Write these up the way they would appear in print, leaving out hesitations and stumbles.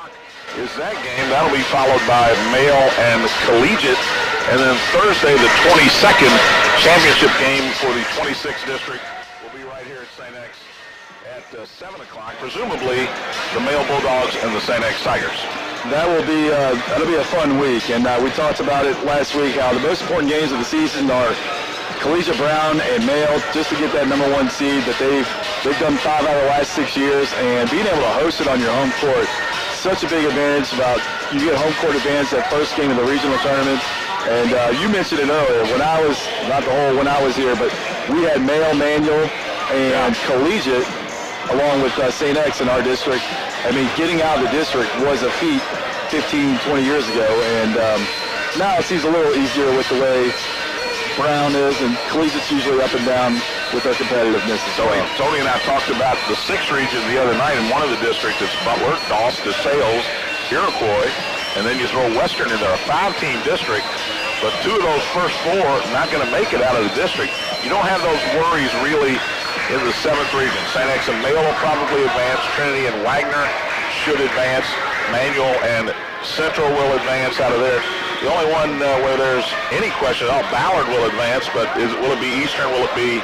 o'clock is that game. That'll be followed by male and collegiate. And then Thursday, the 22nd championship game for the 26th district will be right here at St. X at 7 o'clock. Presumably the male Bulldogs and the St. X Tigers. That'll be a fun week, and we talked about it last week, how the most important games of the season are collegiate Brown and male, just to get that number 1 seed that they've done 5 out of the last 6 years, and being able to host it on your home court, such a big advantage. You get home court advantage that first game of the regional tournament, and you mentioned it earlier, when I was here, but we had male manual and collegiate along with St. X in our district. I mean, getting out of the district was a feat 15, 20 years ago, and now it seems a little easier with the way Brown is, and collegiate's usually up and down with their competitiveness as well. Tony and I talked about the 6th region the other night, and one of the districts is Butler, Doss, DeSales, Iroquois, and then you throw Western in there, a 5-team district, but 2 of those first 4 not going to make it out of the district. You don't have those worries really in the 7th region. St. X and Male will probably advance. Trinity and Wagner should advance. Manual and Central will advance out of there. The only one where there's any question at all, Ballard will advance, but will it be Eastern? Will it be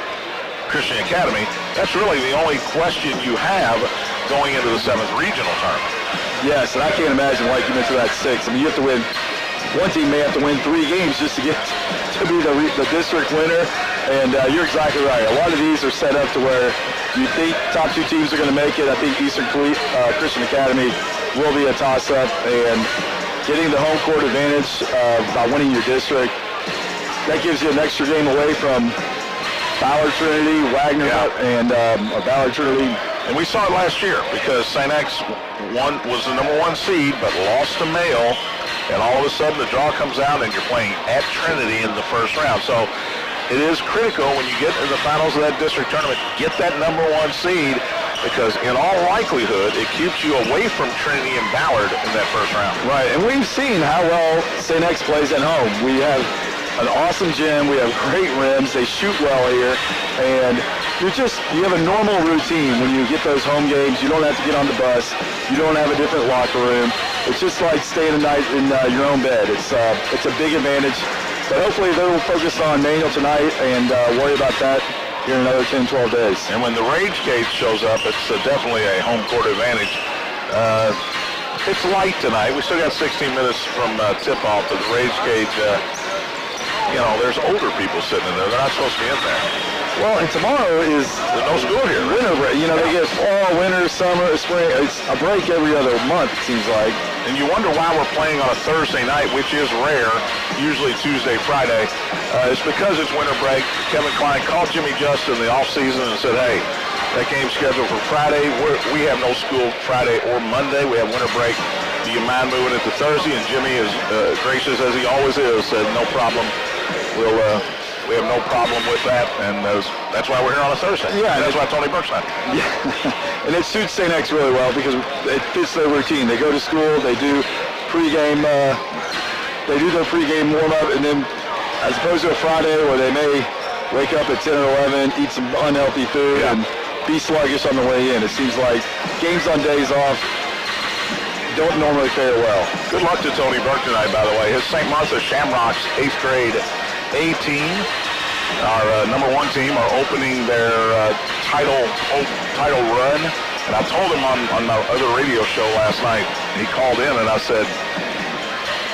Christian Academy? That's really the only question you have going into the 7th regional tournament. Yes, and I can't imagine, like you mentioned, that 6. I mean, you have to win. One team may have to win 3 games just to get to be the district winner. And you're exactly right. A lot of these are set up to where you think top 2 teams are going to make it. I think Eastern Christian Academy will be a toss-up. And getting the home court advantage by winning your district, that gives you an extra game away from Ballard Trinity, Wagner, and Ballard Trinity. And we saw it last year because St. X was the number 1 seed but lost to Male. And all of a sudden the draw comes out and you're playing at Trinity in the first round. So it is critical when you get in the finals of that district tournament, get that number 1 seed, because in all likelihood it keeps you away from Trinity and Ballard in that first round. Right, and we've seen how well St. X plays at home. We have an awesome gym, we have great rims, they shoot well here, and you have a normal routine when you get those home games. You don't have to get on the bus, you don't have a different locker room. It's just like staying a night in your own bed. It's a big advantage. But hopefully they will focus on manual tonight and worry about that here in another 10, 12 days. And when the Rage Cage shows up, it's definitely a home court advantage. It's light tonight. We still got 16 minutes from tip-off, but the Rage Cage, there's older people sitting in there. They're not supposed to be in there. Well, and tomorrow is no school here. Winter break. They get fall, winter, summer, spring. It's a break every other month, it seems like. And you wonder why we're playing on a Thursday night, which is rare, usually Tuesday, Friday. It's because it's winter break. Kevin Klein called Jimmy Just in the offseason and said, hey, that game's scheduled for Friday. We have no school Friday or Monday. We have winter break. Do you mind moving it to Thursday? And Jimmy, as gracious as he always is, said, no problem. We have no problem with that, and that's why we're here on a Thursday. Yeah, and that's why Tony Burke's not. Yeah, and it suits St. X really well because it fits their routine. They go to school, they do pregame, their pregame warm-up, and then as opposed to a Friday where they may wake up at 10 or 11, eat some unhealthy food, and be sluggish on the way in. It seems like games on days off don't normally fare well. Good luck to Tony Burke tonight, by the way. His St. Martha Shamrocks 8th grade A team, our number 1 team, are opening their title run. And I told him on my other radio show last night, he called in and I said,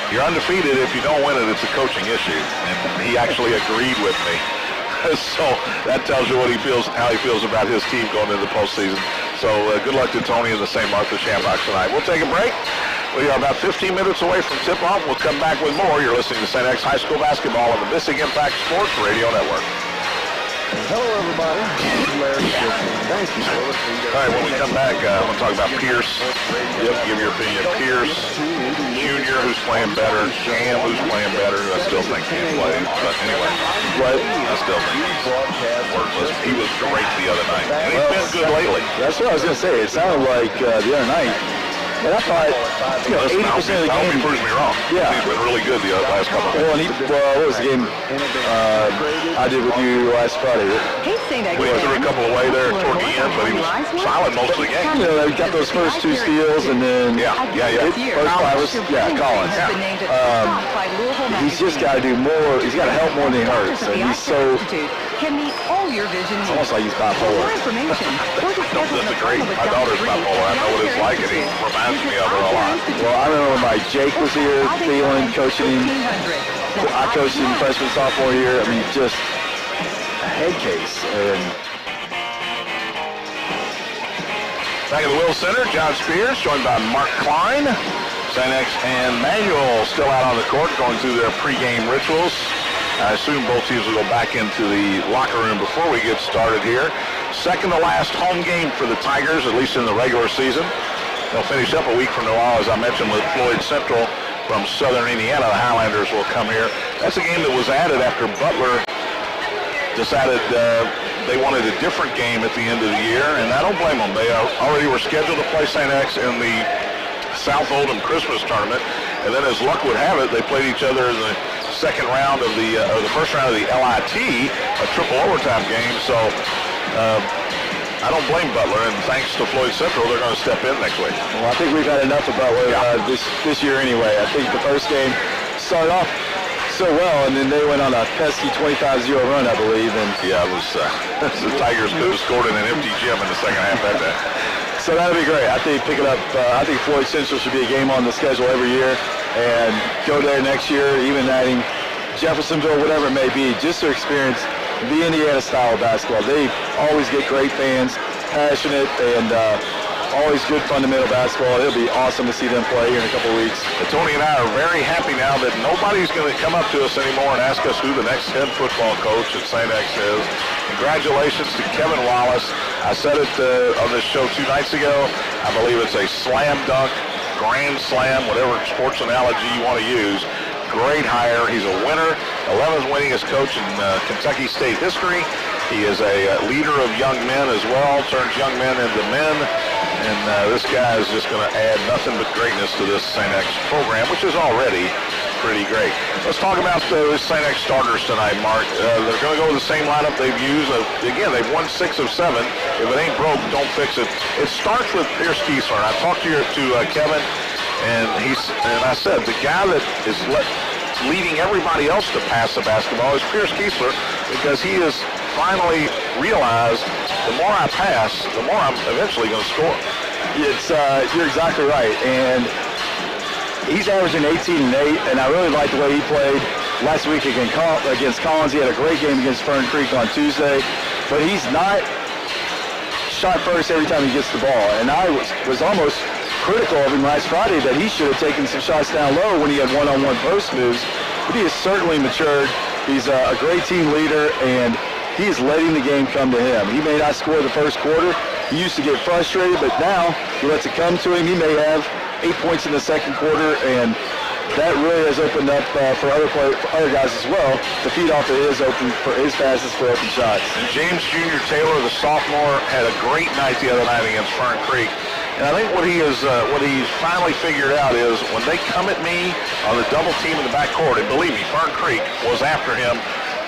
you're undefeated. If you don't win it, it's a coaching issue. And he actually agreed with me. So that tells you how he feels about his team going into the postseason. So good luck to Tony and the St. Martha Shamrocks tonight. We'll take a break. We are about 15 minutes away from tip-off. We'll come back with more. You're listening to St. X High School basketball on the Bissing Impact Sports Radio Network. Hello, everybody. Thank you for listening. All right, when we come back, I want to talk about Pierce. Give your opinion. Pierce Jr., who's playing better. Cam, who's playing better. I still think Cam plays. But anyway, I still think he's worthless. He was great the other night. And he's been good lately. That's what I was going to say. It sounded like the other night And I thought, 80% of the I hope he game. proves me wrong. Yeah. He's been really good the last couple of Well, what was the game I did with you last Friday? Well, he threw a couple away there toward the end, but he was solid most of the game. You know, he got those first 2 steals, and then Collins. He's just got to do more. He's got to help more than he hurts. And he's so. It's almost like he's bipolar. That's a great. My daughter's bipolar. I know what it's like, and he reminds me of her a lot. Well, I remember when my Jake was here, Thielen coaching him. I coached him freshman, sophomore year. I mean, just a head case. And back at the Will Center, John Spears, joined by Mark Klein. St. X and Manuel still out on the court going through their pregame rituals. I assume both teams will go back into the locker room before we get started here. Second to last home game for the Tigers, at least in the regular season. They'll finish up a week from tomorrow, as I mentioned, with Floyd Central from Southern Indiana. The Highlanders will come here. That's a game that was added after Butler decided they wanted a different game at the end of the year, and I don't blame them. They already were scheduled to play St. X in the South Oldham Christmas tournament, and then as luck would have it, they played each other in the second round of the first round of the LIT, a triple overtime game. So I don't blame Butler, and thanks to Floyd Central, they're going to step in next week. Well, I think we've had enough of Butler this year anyway. I think the first game started off so well, and then they went on a pesky 25-0 run, I believe. And yeah, it was the Tigers could have scored in an empty gym in the second half that day. So that'll be great. I think picking up. I think Floyd Central should be a game on the schedule every year, and go there next year, even adding Jeffersonville, whatever it may be, just to experience the Indiana style of basketball. They always get great fans, passionate, and always good fundamental basketball. It'll be awesome to see them play here in a couple of weeks. Tony and I are very happy now that nobody's going to come up to us anymore and ask us who the next head football coach at St. X is. Congratulations to Kevin Wallace. I said it on this show 2 nights ago. I believe it's a slam dunk, grand slam, whatever sports analogy you want to use. Great hire. He's a winner, 11th winningest coach in Kentucky State history. He is a leader of young men as well, turns young men into men. And this guy is just going to add nothing but greatness to this St. X program, which is already pretty great. Let's talk about the St. X starters tonight, Mark. They're going to go with the same lineup they've used. Again, they've won 6 of 7. If it ain't broke, don't fix it. It starts with Pierce Kiesler. I talked to Kevin, and I said the guy that is leading everybody else to pass the basketball is Pierce Kiesler, because he has finally realized the more I pass, the more I'm eventually going to score. You're exactly right, and he's averaging 18 and 8, and I really like the way he played last week against Collins. He had a great game against Fern Creek on Tuesday, but he's not shot first every time he gets the ball, and I was almost critical of him last Friday that he should have taken some shots down low when he had one-on-one post moves, but he has certainly matured. He's a great team leader, and he is letting the game come to him. He may not score the first quarter. He used to get frustrated, but now he lets it come to him. He may have 8 points in the second quarter, and that really has opened up for other guys as well to feed off of his passes for open shots. And James Jr. Taylor, the sophomore, had a great night the other night against Fern Creek. And I think what he's finally figured out is when they come at me on the double team in the backcourt, and believe me, Fern Creek was after him,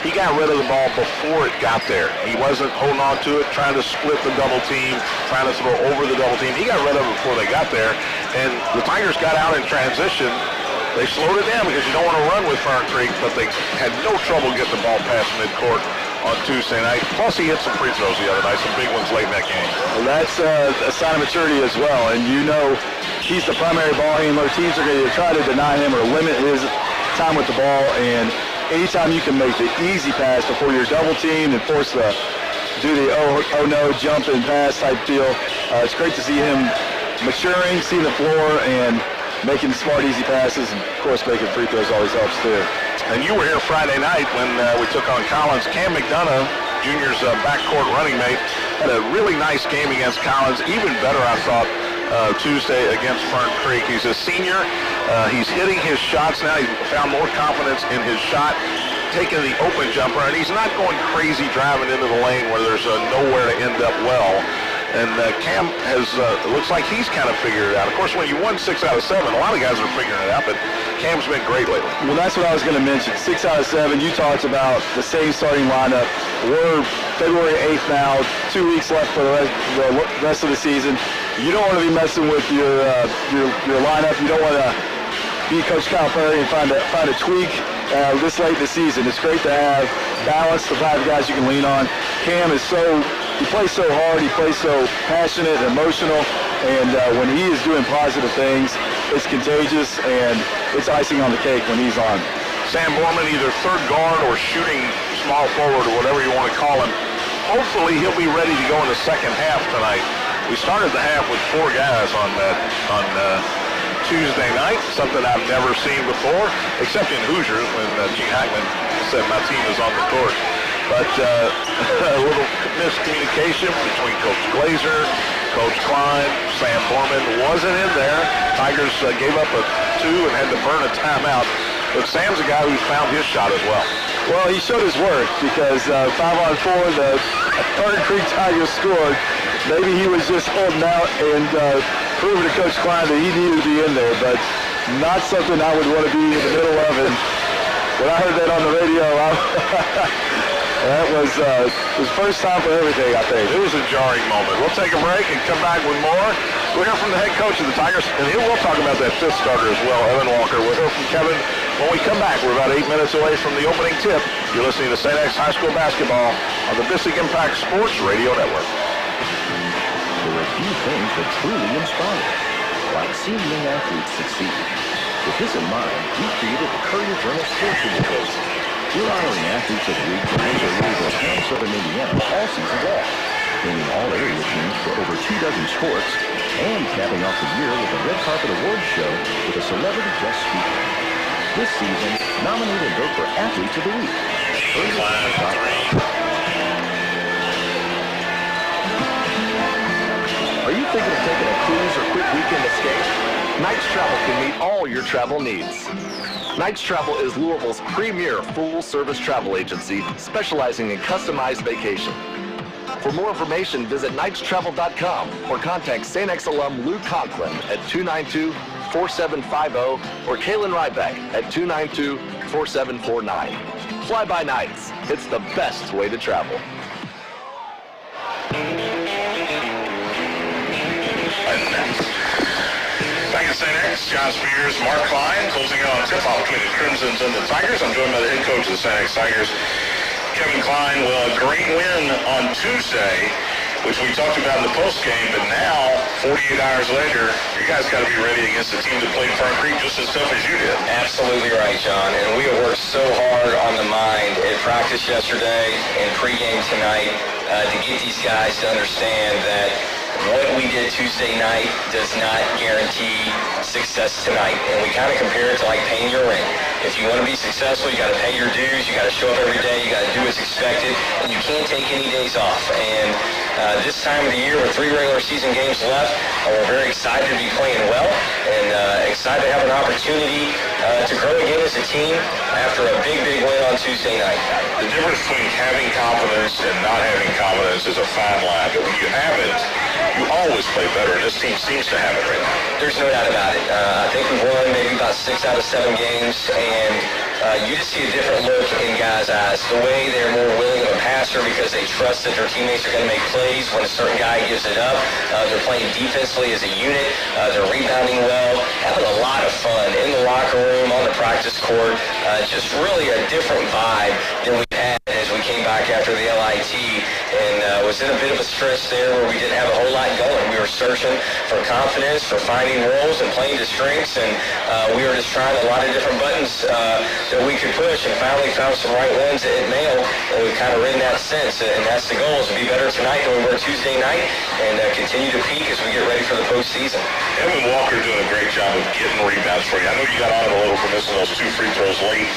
he got rid of the ball before it got there. He wasn't holding on to it, trying to split the double team, trying to throw over the double team. He got rid of it before they got there. And the Tigers got out in transition. They slowed it down because you don't want to run with Fern Creek, but they had no trouble getting the ball past midcourt on Tuesday night. Plus, he hit some free throws the other night, some big ones late in that game. Well, that's a sign of maturity as well. And you know he's the primary ball handler. Teams are going to try to deny him or limit his time with the ball. And anytime you can make the easy pass before you're double teamed and force the oh no jump and pass type deal, it's great to see him maturing, seeing the floor, and making smart, easy passes, and of course making free throws always helps too. And you were here Friday night when we took on Collins. Cam McDonough, Junior's backcourt running mate, had a really nice game against Collins. Even better, I thought, Tuesday against Fern Creek. He's a senior. He's hitting his shots now. He's found more confidence in his shot, taking the open jumper, and he's not going crazy driving into the lane where there's nowhere to end up well. And Cam has, looks like he's kind of figured it out. Of course, when you won 6 out of 7, a lot of guys are figuring it out, but Cam's been great lately. Well, that's what I was going to mention. 6 out of 7, you talked about the same starting lineup. We're February 8th now, 2 weeks left for the rest of the season. You don't want to be messing with your lineup. You don't want to be Coach Kyle Perry and find a tweak this late in the season. It's great to have balance, the type of guys you can lean on. Cam is he plays so hard, he plays so passionate and emotional, and when he is doing positive things, it's contagious, and it's icing on the cake when he's on. Sam Borman, either third guard or shooting small forward or whatever you want to call him. Hopefully he'll be ready to go in the second half tonight. We started the half with 4 guys on Tuesday night, something I've never seen before, except in Hoosiers when Gene Hackman said my team is on the court. But a little miscommunication between Coach Glazer, Coach Klein, Sam Borman wasn't in there. Tigers gave up a 2 and had to burn a timeout. But Sam's a guy who's found his shot as well. Well, he showed his worth because 5-on-4, the Third Creek Tigers scored. Maybe he was just holding out and proving to Coach Klein that he needed to be in there, but not something I would want to be in the middle of. And when I heard that on the radio, that was first time for everything, I think. It was a jarring moment. We'll take a break and come back with more. We'll hear from the head coach of the Tigers, and he will talk about that 5th starter as well, Evan Walker. We'll hear from Kevin when we come back. We're about 8 minutes away from the opening tip. You're listening to St. X High School basketball on the Bissig Impact Sports Radio Network. There are few things that truly inspire, like seeing young athletes succeed. With this in mind, we created the Courier Journal Sports Awards. We're honoring athletes of the week for major leagues and Southern Indiana all season long, naming all area teams for over 2 dozen sports, and capping off the year with a red carpet awards show with a celebrity guest speaker. This season, nominate and vote for Athletes of the Week. Are you thinking of taking a cruise or quick weekend escape? Knights Travel can meet all your travel needs. Knights Travel is Louisville's premier full-service travel agency specializing in customized vacation. For more information, visit knightstravel.com or contact St. X alum Lou Conklin at 292-4750 or Kaylin Ryback at 292-4749. Fly by Knights. It's the best way to travel. Back at St. X, John Spears, Mark Klein, closing in on tip-off between the Crimsons and the Tigers. I'm joined by the head coach of the St. X Tigers, Kevin Klein. Well, a great win on Tuesday, which we talked about in the postgame, but now, 48 hours later, you guys got to be ready against a team that played Fern Creek just as tough as you did. Absolutely right, John. And we have worked so hard on the mind at practice yesterday and pregame tonight to get these guys to understand that what we did Tuesday night does not guarantee success tonight. And we kind of compare it to like paying your rent. If you want to be successful, you got to pay your dues, you got to show up every day, you got to do what's expected, and you can't take any days off. And this time of the year with 3 regular season games left, we're very excited to be playing well and excited to have an opportunity to grow again as a team after a big win on Tuesday night. The difference between having confidence and not having confidence is a fine line, but when you have it, you always play better, and this team seems to have it right now. There's no doubt about it. I think we've won maybe about 6 out of 7 games, and you just see a different look in guys' eyes. The way they're more willing of a passer because they trust that their teammates are going to make plays when a certain guy gives it up. They're playing defensively as a unit. They're rebounding well, having a lot of fun in the locker room, on the practice court. Just really a different vibe than we had as we came back after the LIT, and was in a bit of a stretch there where we didn't have a whole lot going. We were searching for confidence, for finding roles and playing to strengths, and we were just trying a lot of different buttons that we could push, and finally found some right ones at Mail, and we've kind of ridden that since, and that's the goal, is to be better tonight than we were Tuesday night, and continue to peak as we get ready for the postseason. Evan Walker doing a great job of getting rebounds for you. I know you got on it a little for missing those 2 free throws late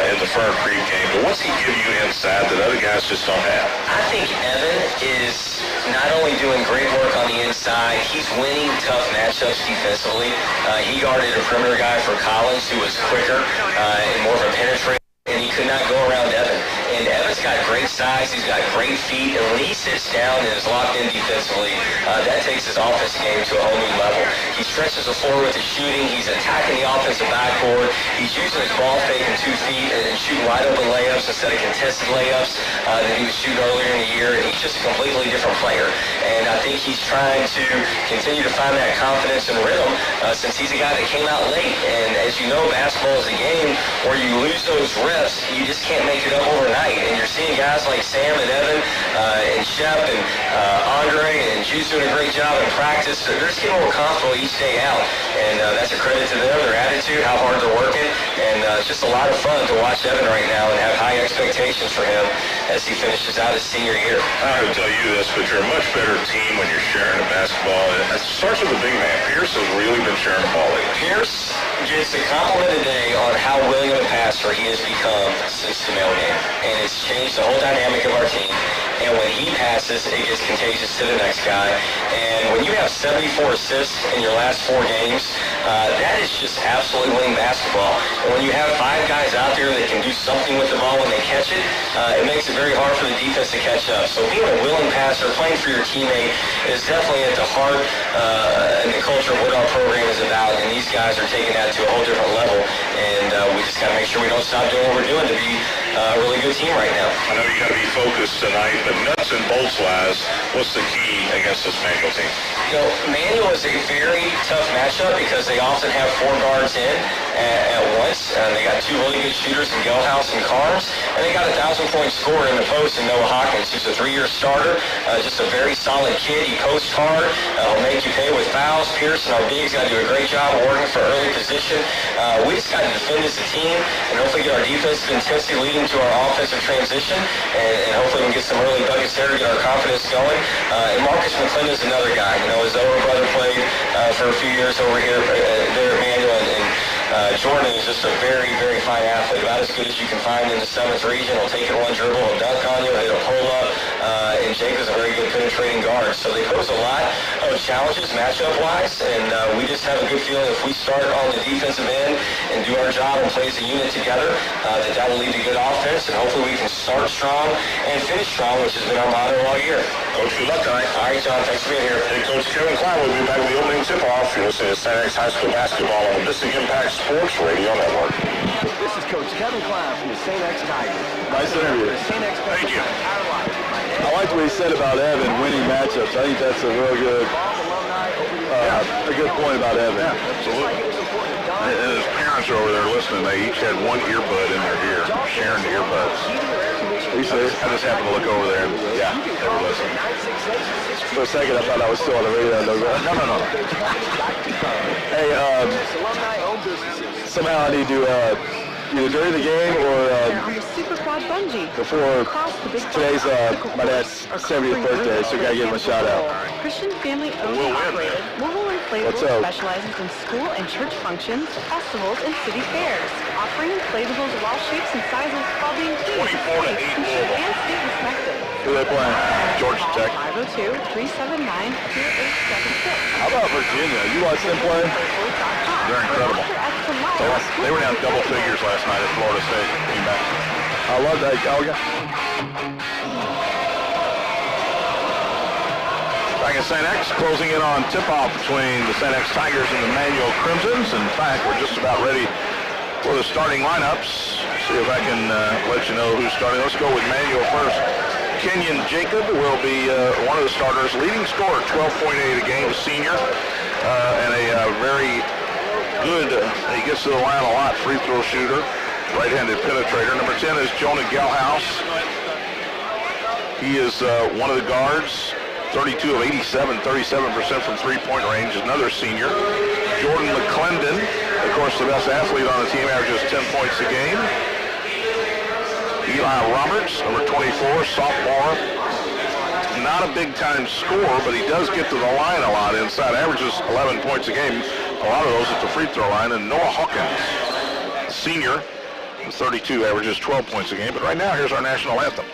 in the Fern Creek game, but what's he give you inside that other guys just don't have? I think Evan is not only doing great work on the inside, he's winning tough matchups defensively. He guarded a perimeter guy for Collins who was quicker and more of a penetrator, and he could not go around Evan. And Evan's just got great size. He's got great feet. And when he sits down and is locked in defensively, that takes his offensive game to a whole new level. He stretches the floor with his shooting. He's attacking the offensive backboard. He's using his ball fake in 2 feet and shooting wide open layups instead of contested layups that he was shooting earlier in the year. And he's just a completely different player. And I think he's trying to continue to find that confidence and rhythm since he's a guy that came out late. And as you know, basketball is a game where you lose those reps. You just can't make it up overnight. And you're seeing guys like Sam and Evan and Shep and Andre and Juice doing a great job in practice. They're just getting more comfortable each day out. And that's a credit to them, their attitude, how hard they're working. And it's just a lot of fun to watch Evan right now and have high expectations for him as he finishes out his senior year. I would tell you this, but you're a much better team when you're sharing the basketball. It starts with the big man. Pierce has really been sharing the ball lately. Pierce gets a compliment a day on how willing of a passer he has become since the male game. And it's changed the whole dynamic of our team. And when he passes, it gets contagious to the next guy. And when you have 74 assists in your last 4 games, that is just absolutely winning basketball. And when you have 5 guys out there that can do something with the ball when they catch it, it makes it very hard for the defense to catch up. So being a willing passer, playing for your teammate, is definitely at the heart and the culture of what our program is about. And these guys are taking that to a whole different level. And we just got to make sure we don't stop doing what we're doing to be a really good team right now. I know you got to be focused tonight, but nuts and bolts wise, what's the key against this Manual team? You know, Manual is a very tough matchup because they often have 4 guards in at once. And they got 2 really good shooters in Gelhaus and Carnes. And they got a 1,000-point scorer in the post in Noah Hawkins, who's a 3-year starter. Just a very solid kid. He posts hard. He'll make you pay with fouls. Pierce and our bigs got to do a great job working for early position. We just got to defend as a team and hopefully get our defensive intensity leading to our offensive transition. And hopefully we can get some early buckets there to get our confidence going. And Marcus McClendon is another guy. You know, his older brother played for a few years over here there at Manual. And Jordan is just a very, very fine athlete, about as good as you can find in the 7th region. He'll take it one dribble, he'll dunk on you, he'll pull up, and Jacob's a very good penetrating guard. So they pose a lot of challenges matchup-wise, and we just have a good feeling if we start on the defensive end and do our job and play as a unit together, that will lead to good offense, and hopefully we can start strong and finish strong, which has been our motto all year. Coach, good luck tonight. All right, John, thanks for being here. Head Coach Kevin Klein will be back with the opening tip-off. You're listening to St. X High School basketball on the Mystic Impact Sports Radio Network. This is Coach Kevin Klein from the St. X Tigers. Nice interview. Thank you. I like what he said about Evan winning matchups. I think that's a real good, a good point about Evan. Yeah, absolutely. And his parents are over there listening. They each had 1 earbud in their ear, sharing the earbuds. I just happened to look over there and, yeah, they were listening. For a second, I thought I was still on the radio. No. Hey, somehow I need to, either during the game or on the Super Quad Bungee. before today's my dad's 70th birthday, so we gotta give him a shout out. Christian family owned and operated, mobile inflatables What's up? specializes in school and church functions, festivals, and city fairs, offering inflatables of all shapes and sizes while being clean, 24 to 8 safe, insured, and state respected. Who they playing? Georgia Tech. 502-379-2876. How about Virginia? You watched them play? They're incredible. They were down double figures last night at Florida State. Came back. I love that. Back at St. X, closing in on tip-off between the St. X Tigers and the Manual Crimsons. In fact, we're just about ready for the starting lineups. See if I can let you know who's starting. Let's go with Manual first. Kenyon Jacob will be one of the starters. Leading scorer, 12.8 a game, senior, and a very good, he gets to the line a lot, free throw shooter, right-handed penetrator. Number 10 is Jonah Gelhaus. He is one of the guards, 32 of 87, 37% from three-point range, another senior. Jordan McClendon, of course, the best athlete on the team, averages 10 points a game. Eli Roberts, number 24, sophomore. Not a big-time scorer, but he does get to the line a lot inside. Averages 11 points a game. A lot of those at the free throw line. And Noah Hawkins, senior, 32, averages 12 points a game. But right now, here's our national anthem.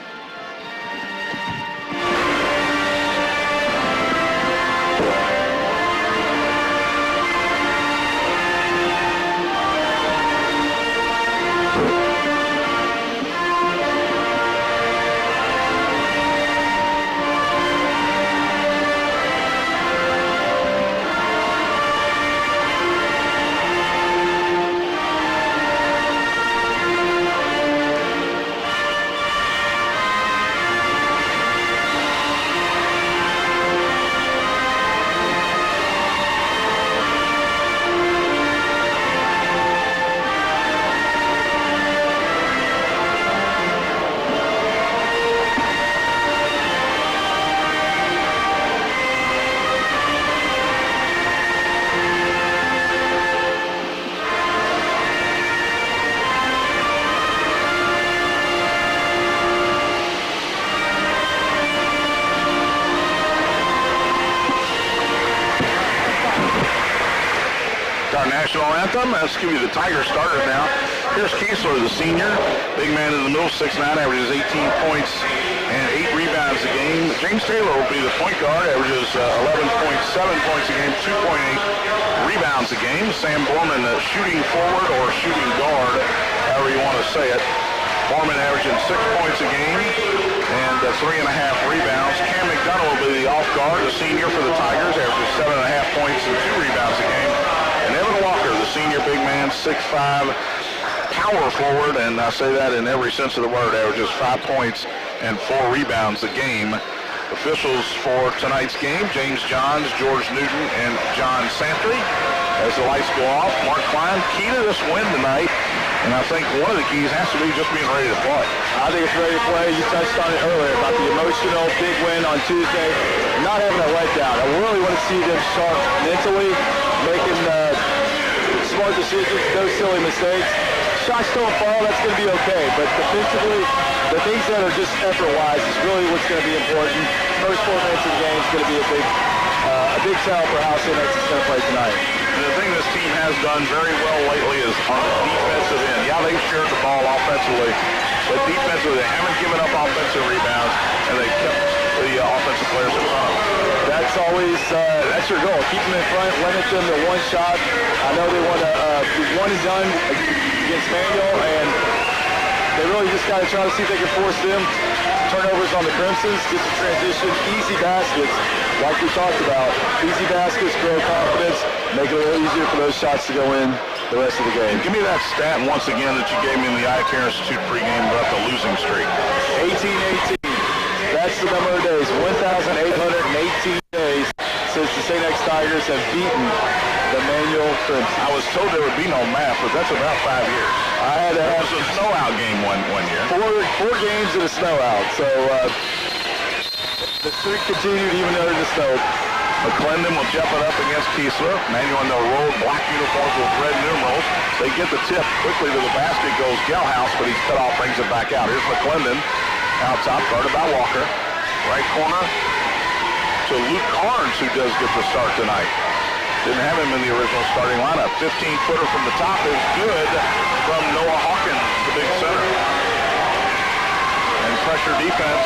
welcome. Let's give you the Tiger starter now. Here's Kiesler, the senior. Big man in the middle, 6'9", averages 18 points and 8 rebounds a game. James Taylor will be the point guard, averages 11.7 points a game, 2.8 rebounds a game. Sam Borman, shooting forward or shooting guard, however you want to say it. Borman averaging 6 points a game and 3.5 rebounds. Cam McDonough will be the off guard, the senior for the Tigers, averages 7.5 points and 2 rebounds a game. And Evan Walker, the senior big man, 6'5", power forward, and I say that in every sense of the word, averages 5 points and 4 rebounds a game. Officials for tonight's game, James Johns, George Newton, and John Santry. As the lights go off, Mark Klein, key to this win tonight, and I think one of the keys has to be just being ready to play. I think it's ready to play. You touched on it earlier about the emotional big win on Tuesday, not having a letdown. I really want to see them sharp mentally, making smart decisions, no silly mistakes. Shots don't fall, that's going to be okay, but defensively, the things that are just effort-wise is really what's going to be important. First 4 minutes of the game is going to be a big tell for how CNX is going to play tonight. And the thing this team has done very well lately is on the defensive end. Yeah, they've shared the ball offensively, but defensively they haven't given up offensive rebounds, and they kept the offensive players in front. That's always, that's your goal. Keep them in front, limit them to one shot. I know they want to be one and done against Manual, and they really just got to try to see if they can force them. Turnovers on the Crimsons, get the transition, easy baskets, like we talked about. Easy baskets, grow confidence, make it a little easier for those shots to go in the rest of the game. Give me that stat once again that you gave me in the Eye Care Institute pregame about the losing streak. 18-18. That's the number of days, 1,818 days since the St. X Tigers have beaten the Manual Crimson. I was told there would be no math, but that's about 5 years. There was a snow out game one year. Four games and a snow out, so the streak continued even under the snow. McClendon will jump it up against Kiesler. Manual in their road, black uniforms with red numerals. They get the tip quickly to the basket, goes Gelhaus, but he's cut off, brings it back out. Here's McClendon out top, guarded by Walker. Right corner to Luke Carnes, who does get the start tonight. Didn't have him in the original starting lineup. 15-footer from the top is good from Noah Hawkins, the big center. And pressure defense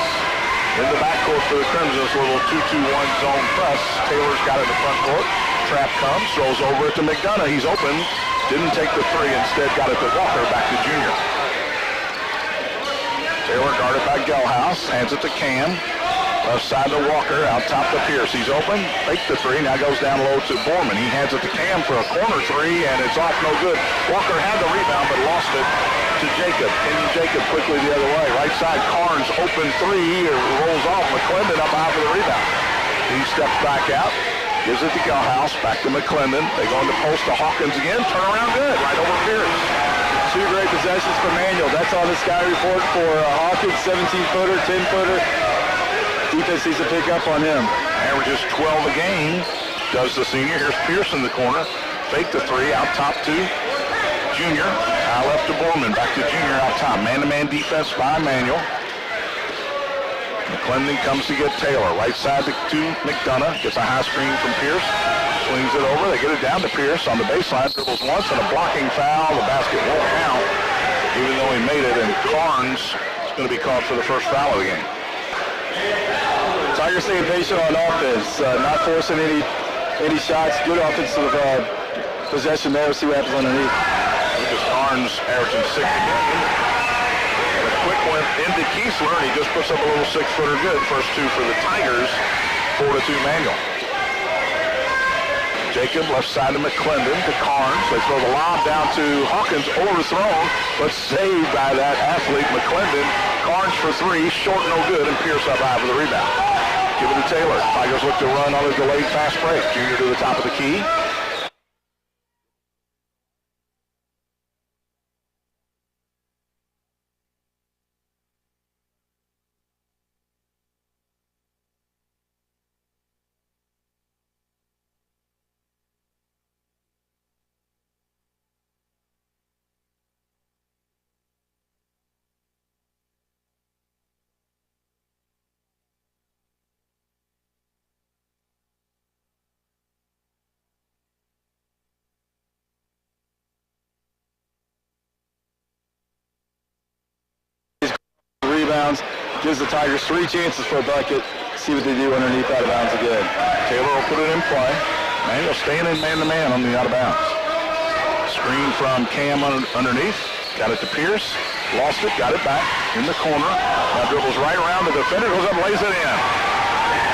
in the backcourt for the Crimsons. Little 2-2-1 zone press. Taylor's got it in the front court. Trap comes, throws over it to McDonough. He's open. Didn't take the three. Instead got it to Walker, back to Junior. Taylor guarded by Gelhaus. Hands it to Cam. Left side to Walker, out top to Pierce. He's open, faked the three, now goes down low to Borman. He hands it to Cam for a corner three, and it's off no good. Walker had the rebound, but lost it to Jacob. Kenyon Jacob quickly the other way. Right side, Carnes, open three, rolls off. McClendon up high for the rebound. He steps back out, gives it to Gelhaus, back to McClendon. They go into post to Hawkins again, turn around good, right over Pierce. 2 great possessions for Manual. That's on the sky report for Hawkins, 17-footer, 10-footer. Defense needs to pick up on him. Averages 12 a game, does the senior. Here's Pierce in the corner. Fake the three, out top to Junior. Now left to Borman, back to Junior out top. Man-to-man defense by Manual. McClendon comes to get Taylor. Right side to McDonough. Gets a high screen from Pierce. Swings it over. They get it down to Pierce on the baseline. Dribbles once and a blocking foul. The basket won't count, even though he made it. And Carnes is going to be called for the first foul of the game. Tigers staying patient on offense, not forcing any shots. Good offensive possession there. We'll see what happens underneath. Lucas Carnes averaging 6 a game. And a quick one into Kiesler, and he just puts up a little 6-footer good. First 2 for the Tigers, 4-2 Manual. Jacob left side to McClendon to Carnes. They throw the lob down to Hawkins, overthrown, but saved by that athlete McClendon. Carnes for 3, short no good, and Pierce up high for the rebound. Give it to Taylor. Tigers look to run on a delayed fast break. Junior to the top of the key. bounds, gives the Tigers 3 chances for a bucket. See what they do underneath out of bounds again. Taylor will put it in play. Manuel staying in man-to-man on the out of bounds. Screen from Cam underneath. Got it to Pierce. Lost it, got it back in the corner. Now dribbles right around the defender, goes up, lays it in.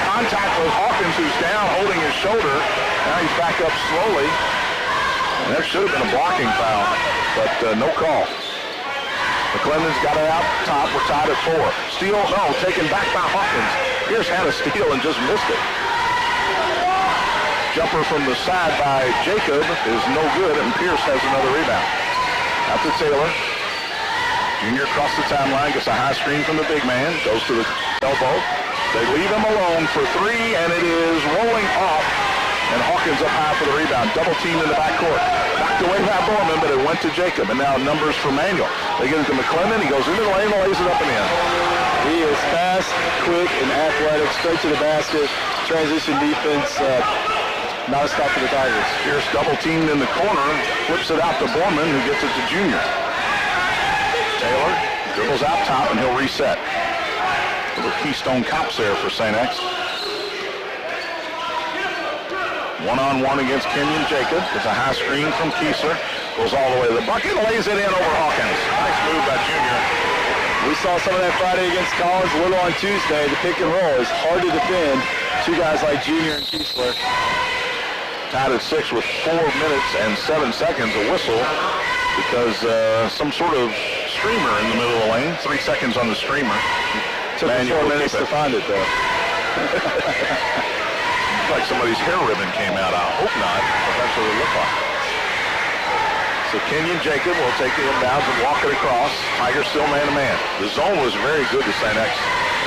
Contact with Hawkins, who's down, holding his shoulder. Now he's back up slowly. And that should have been a blocking foul, but no call. McClendon's got it out top. We're tied at 4. Steal, no, taken back by Hawkins. Pierce had a steal and just missed it. Jumper from the side by Jacob is no good, and Pierce has another rebound. Out to Taylor. Junior across the timeline, gets a high screen from the big man, goes to the elbow. They leave him alone for 3, and it is rolling off. And Hawkins up high for the rebound. Double team in the backcourt. Knocked away by Borman, but it went to Jacob. And now numbers for Manuel. They get it to McClendon. He goes into the lane and lays it up and in. He is fast, quick, and athletic. Straight to the basket. Transition defense. Not a stop for the Tigers. Pierce double teamed in the corner. Flips it out to Borman, who gets it to Junior. Taylor dribbles out top, and he'll reset. Little Keystone Cops there for St. X. One-on-one against Kenyon Jacob. It's a high screen from Kiesler. Goes all the way to the bucket, lays it in over Hawkins. Nice move by Junior. We saw some of that Friday against Collins, a little on Tuesday. The pick and roll is hard to defend. 2 guys like Junior and Kiesler. Tied at 6 with 4 minutes and 7 seconds. A whistle because some sort of streamer in the middle of the lane. 3 seconds on the streamer. Took 4 minutes to find it, though. Like somebody's hair ribbon came out. I hope not, but that's what it looked like. So Kenyon Jacob will take the inbounds and walk it across. Tigers still man-to-man. The zone was very good to St. X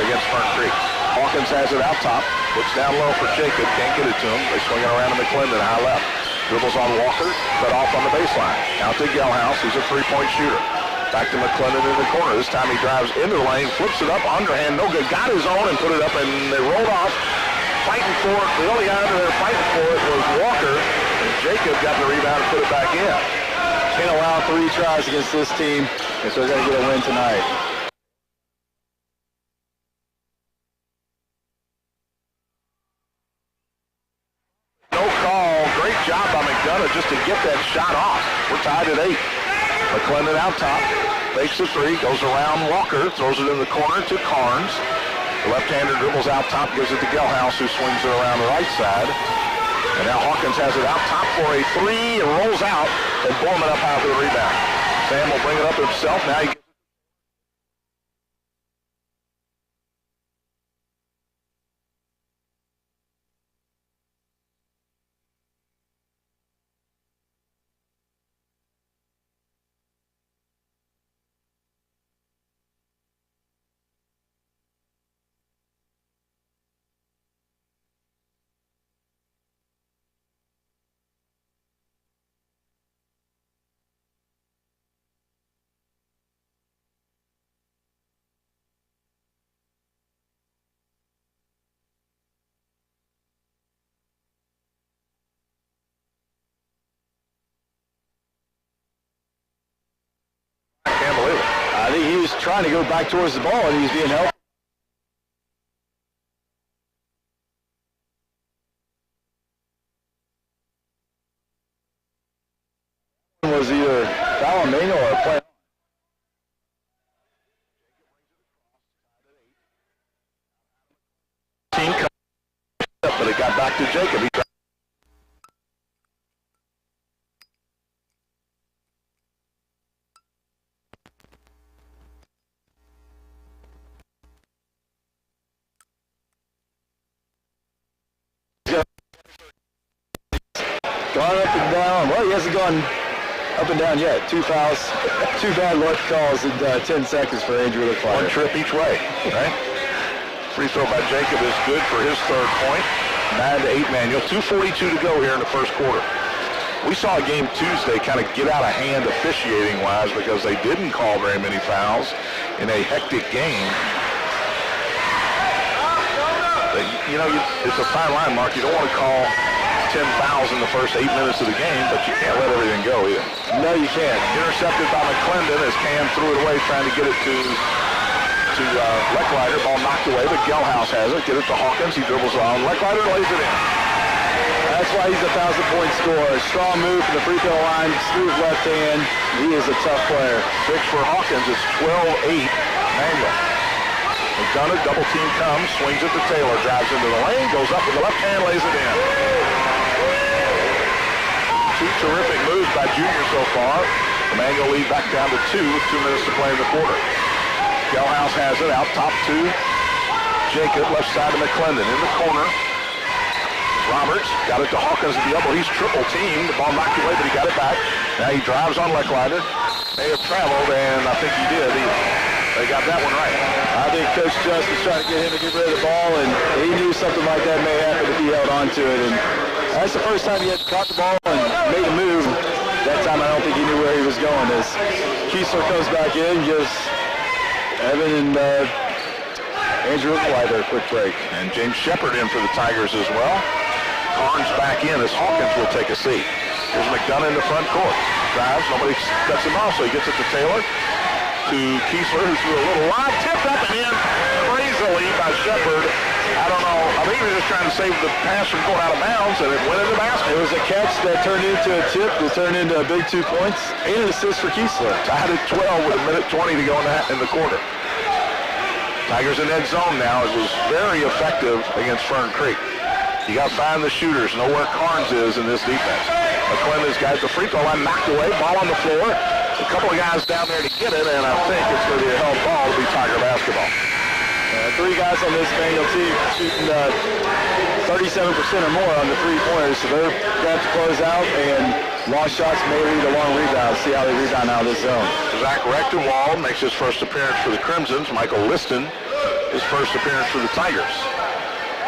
against Fern Creek. Hawkins has it out top. Looks down low for Jacob. Can't get it to him. They swing it around to McClendon, high left. Dribbles on Walker. Cut off on the baseline. Out to Gelhaus, who's a 3-point shooter. Back to McClendon in the corner. This time he drives into the lane, flips it up, underhand, no good. Got his own and put it up, and they rolled off. Fighting for it. The only guy under there fighting for it was Walker. And Jacob got the rebound and put it back in. Can't allow 3 tries against this team, and so they're going to get a win tonight. No call. Great job by McDonough just to get that shot off. We're tied at 8. McClendon out top. Fakes a 3. Goes around Walker. Throws it in the corner to Carnes. The left-hander dribbles out top, gives it to Gelhaus, who swings it around the right side. And now Hawkins has it out top for a 3 and rolls out, and Borman up high for the rebound. Sam will bring it up himself. Now he can't believe it. I think he was trying to go back towards the ball, and he was being helped. Was either foul on Manuel or play. Team cut up, but it got back to Jacob. Gone up and down. Well, he hasn't gone up and down yet. 2 fouls, 2 bad luck calls in 10 seconds for Andrew Leclerc. 1 trip each way, right? Free throw by Jacob is good for his 3rd point. 9-8 Manuel. 2:42 to go here in the first quarter. We saw a game Tuesday kind of get out of hand officiating-wise because they didn't call very many fouls in a hectic game. But, it's a fine line, Mark. You don't want to call 10 fouls in the first 8 minutes of the game, but you can't let everything go either. No, you can't. Intercepted by McClendon as Cam threw it away, trying to get it to to Lecklider. Ball knocked away, but Gelhaus has it. Get it to Hawkins. He dribbles around. Lecklider lays it in. That's why he's a 1,000-point scorer. Strong move from the free throw line, smooth left hand. He is a tough player. 6 for Hawkins. It's 12-8. Manuel. McDonough, double team comes, swings it to Taylor, drives into the lane, goes up with the left hand, lays it in. 2 terrific moves by Junior so far. Manuel lead back down to 2 with 2 minutes to play in the quarter. Gelhaus has it out top 2. Jacob, left side to McClendon in the corner. Roberts got it to Hawkins at the elbow. He's triple teamed. The ball knocked away, but he got it back. Now he drives on Lecklider. May have traveled, and I think he did. They got that one right. I think Coach Just was trying to get him to get rid of the ball, and he knew something like that may happen if he held on to it. And that's the first time he had caught the ball and made a move. That time I don't think he knew where he was going. As Kiesler comes back in, gives Evan and Andrew Lecklider a quick break. And James Shepard in for the Tigers as well. Carnes back in as Hawkins will take a seat. Here's McDonough in the front court. Drives, nobody cuts him off, so he gets it to Taylor. To Kiesler, who threw a little wide, tipped up and in crazily by Shepard. I don't know. I think he was just trying to save the pass from going out of bounds, and it went in the basket. It was a catch that turned into a tip that turned into a big 2 points and an assist for Kiesler. Tied at 12 with 1:20 to go in the quarter. Tigers in that zone now. It was very effective against Fern Creek. You got to find the shooters, know where Carnes is in this defense. McClendon's got the free throw line knocked away, ball on the floor. A couple of guys down there to get it, and I think it's going to be a held ball to be Tiger basketball. 3 guys on this Manual team shooting 37% or more on the three-pointers, so they're going to have to close out, and long shots may lead to long rebounds. See how they rebound out of this zone. Zach Rechtenwald makes his first appearance for the Crimsons. Michael Liston, his first appearance for the Tigers.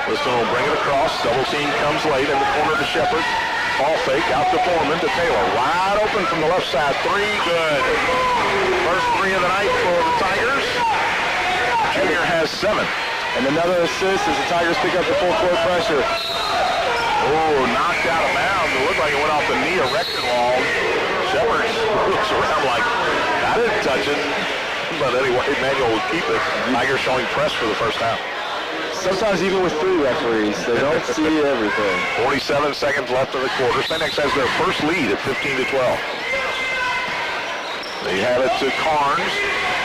Liston will bring it across. Double team comes late in the corner to Shepard. Ball fake out to Foreman to Taylor. Wide open from the left side. 3, good. First 3 of the night for the Tigers. Junior has 7. And another assist as the Tigers pick up the full court pressure. Oh, knocked out of bounds. It looked like it went off the knee of Rechtenwald. Shepard looks around like, I didn't touch it. But anyway, Manuel would keep it. Tigers showing press for the first half. Sometimes even with 3 referees, they don't see everything. 47 seconds left in the quarter. Senex has their first lead at 15-12. They have it to Carnes,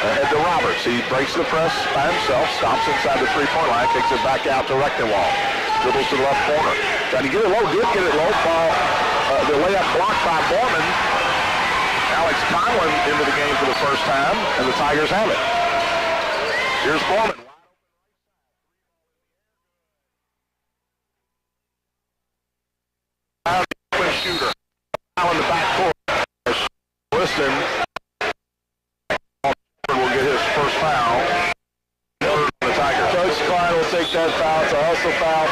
ahead to Roberts. He breaks the press by himself, stops inside the 3-point line, kicks it back out to Rechtenwald. Dribbles to the left corner. Trying to get it low, did get it low. Ball, the layup blocked by Borman. Alex Conlon into the game for the first time, and the Tigers have it. Here's Borman. Shooter. Now in the backcourt. Liston will get his first foul. The Tigers. Coach Klein will take that foul. It's a hustle foul.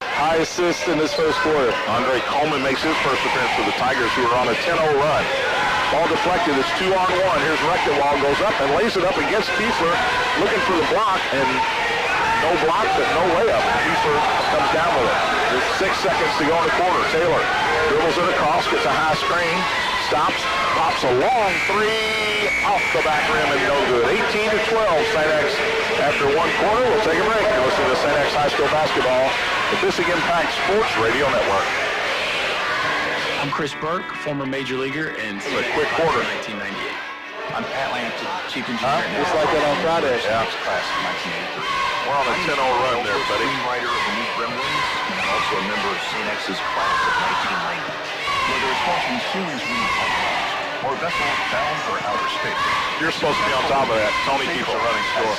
High assist in this first quarter. Andre Coleman makes his first appearance for the Tigers, who are on a 10-0 run. Ball deflected. It's 2-on-1. Here's Rechtenwald, goes up and lays it up against Kiesler, looking for the block, and no block, but no layup. Kiesler comes down with it. There's 6 seconds to go in the quarter. Taylor dribbles it across, gets a high screen, stops, pops a long 3 off the back rim and no good. 18-12, St. X after 1 quarter. We'll take a break and listen to St. X High School basketball, the Bissing Impact Sports Radio Network. I'm Chris Burke, former major leaguer in a quick quarter. 1998. I'm Pat Lampton, chief engineer. Just like that on Friday. Yeah. Class of 1983. We're on a 10-0 run there, buddy. Screenwriter of the New Gremlins, and I'm also a member of St. X's class of 1990. Whether it's watching humans read pipelines or vessels bound for outer space. You're supposed to be on top of that. Tony keeps a running score.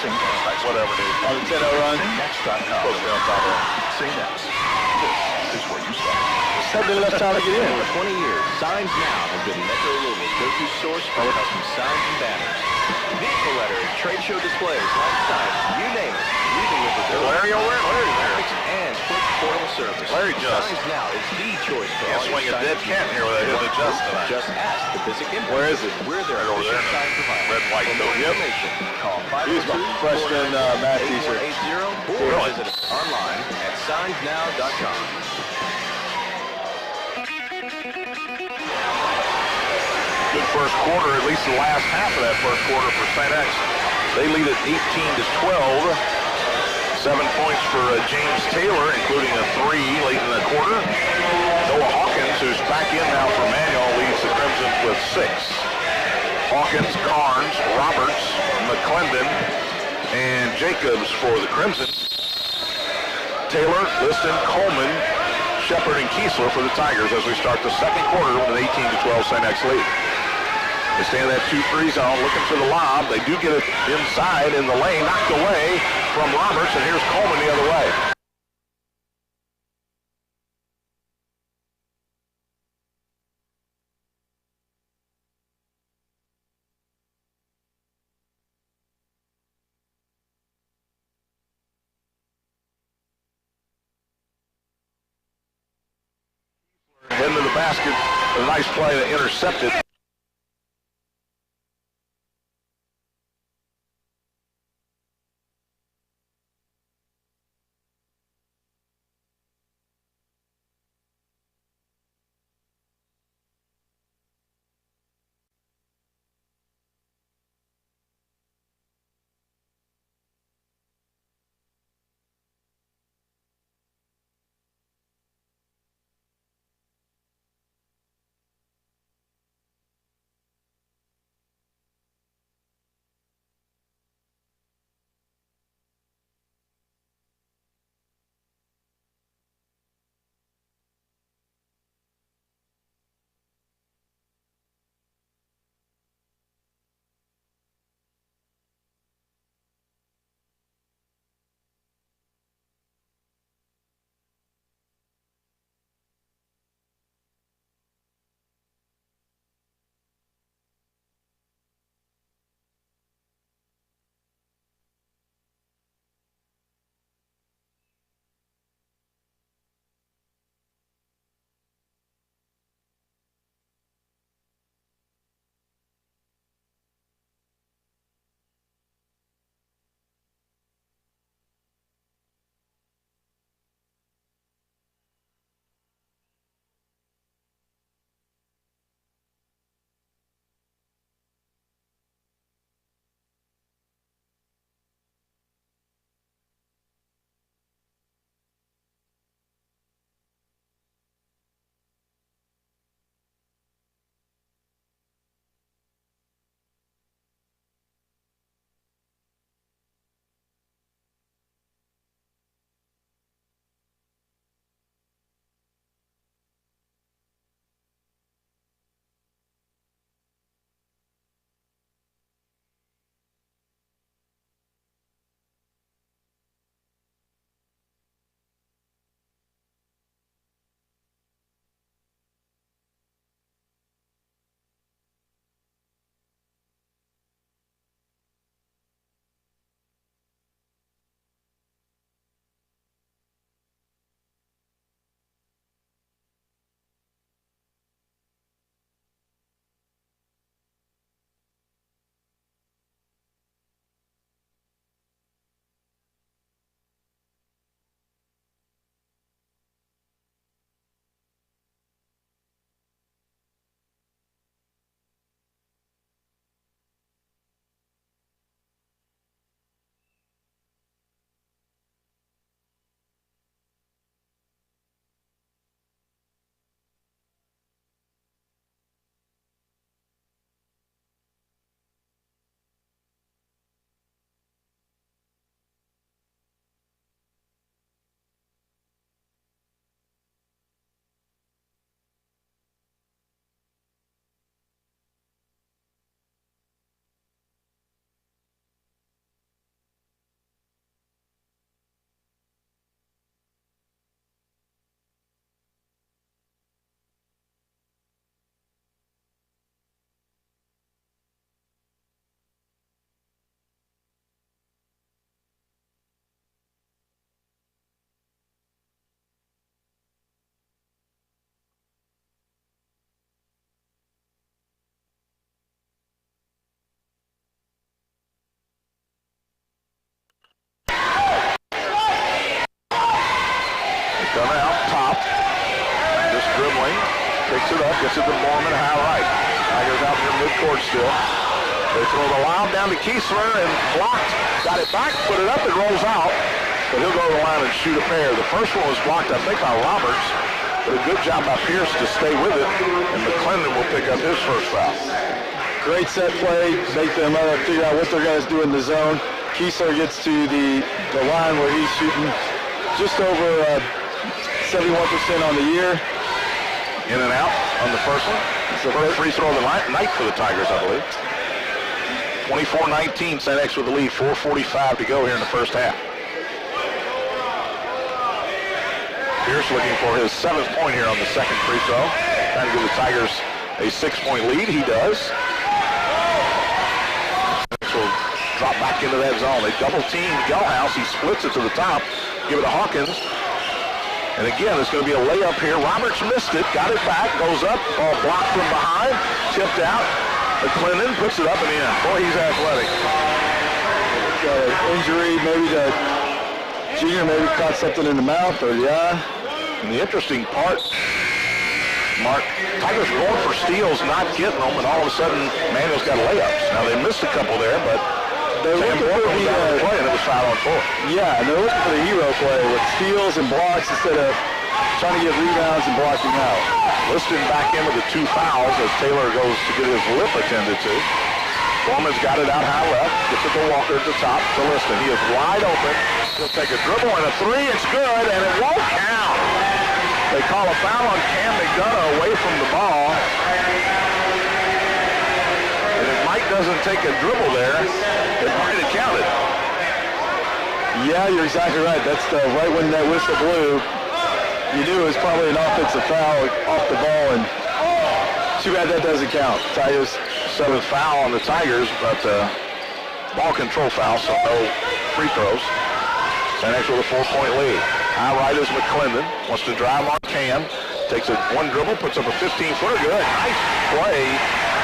Whatever, dude. On the 10-0 run. Supposed to be on top of that. St. X. This is where you start. Just had enough time to get in. For 20 years, Signs Now has been Metro Louisville's go-to source for custom signs and banners. Vehicle lettering, trade show displays, life signs, you name it. We deliver those. Larry over there? Larry there. graphics and quick portable service. Larry just. Signs Now is the choice for Can't all swing your a dead signs cat here with a hit adjust tonight. Just ask the Bissing Impact. Where is it? We're their Right over official there. sign provider. Red, white, For more yep. information, call Here's my freshman math teacher. 502-8180 or Really? visit us online at signsnow.com. Good first quarter, at least the last half of that first quarter for St. X. They lead at 18-12. 7 points for James Taylor, including a 3 late in the quarter. Noah Hawkins, who's back in now for Manual, leads the Crimsons with 6. Hawkins, Carnes, Roberts, McClendon, and Jacobs for the Crimsons. Taylor, Liston, Coleman, Shepard, and Kiesler for the Tigers as we start the second quarter with an 18-12 St. X lead. They stay in that 2-3 zone, looking for the lob. They do get it inside in the lane, knocked away from Roberts, and here's Coleman the other way. Heading to the basket, a nice play to intercept it. Coming out top, just dribbling. Picks it up, gets it to Borman, high right. Tigers out near midcourt still. They throw the lob down to Kiesler and blocked. Got it back, put it up, it rolls out. But he'll go to the line and shoot a pair. The first one was blocked, I think, by Roberts. But a good job by Pierce to stay with it. And McClendon will pick up his first foul. Great set play. Make them figure out what they're going to do in the zone. Kiesler gets to the line where he's shooting just over 71% on the year. In and out on the first one. It's the first free throw of the night for the Tigers, I believe. 24-19, St. X with the lead. 4:45 to go here in the first half. Pierce looking for his 7th point here on the second free throw. Trying to give the Tigers a 6-point lead. He does. Will drop back into that zone. They double team Gelhaus. He splits it to the top. Give it to Hawkins. And again, it's going to be a layup here. Roberts missed it. Got it back. Goes up. Ball blocked from behind. Tipped out. McClendon puts it up and in. Boy, he's athletic. Injury, maybe the junior maybe caught something in the mouth or the eye. And the interesting part, Mark, Tigers going for steals, not getting them, and all of a sudden, Manuel's got layups. Now, they missed a couple there, but they're looking for the play, and it was foul on 4. Yeah, and they're looking for the hero play with steals and blocks instead of trying to get rebounds and blocking out. Liston back in with the 2 fouls as Taylor goes to get his lip attended to. Foreman's got it out high left. Gets it to Walker at the top to Liston. He is wide open. He'll take a dribble and a 3. It's good, and it won't count. They call a foul on Cam McDonough away from the ball. And if Mike doesn't take a dribble there, it might have counted. Yeah, you're exactly right. That's right when that whistle blew. You knew it was probably an offensive foul off the ball, and too bad that doesn't count. Tigers. 7th foul on the Tigers, but ball control foul, so no free throws. St. X with a 4-point lead. High right is McClendon. Wants to drive on Cam. Takes one dribble, puts up a 15-footer. Good. Nice play.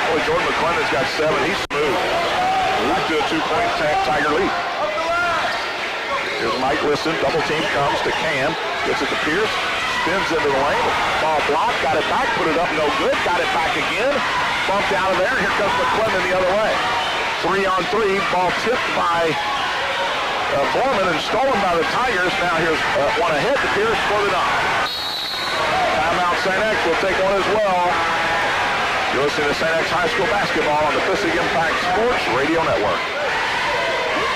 Boy, Jordan McClendon's got 7. He's smooth. Back to a 2-point Tiger lead. Here's Mike Liston. Double team comes to Cam. Gets it to Pierce. Spins into the lane. Ball blocked. Got it back. Put it up. No good. Got it back again. Bumped out of there. Here comes McClendon the other way. 3-on-3. Ball tipped by Borman and stolen by the Tigers. Now here's one ahead to Pierce. Put it on. Timeout St. X will take one as well. You're listening to St. X High School basketball on the Pacific Impact Sports Radio Network.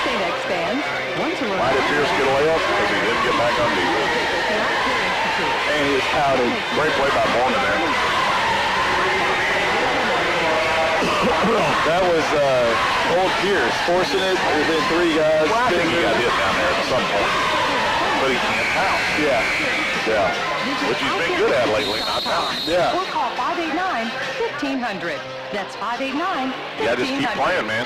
St. X fans want to learn. Why did Pierce get a layup? Because he didn't get back on defense. And he was pouted. Great play by Borman there. That was old Pierce forcing it within 3 guys. Well, I think he got hit down there at some point. But he can't pound. Yeah. Which he's been good at lately, not pounding. Yeah. Or call 589-1500. That's 589-1500. Yeah, just keep playing, man.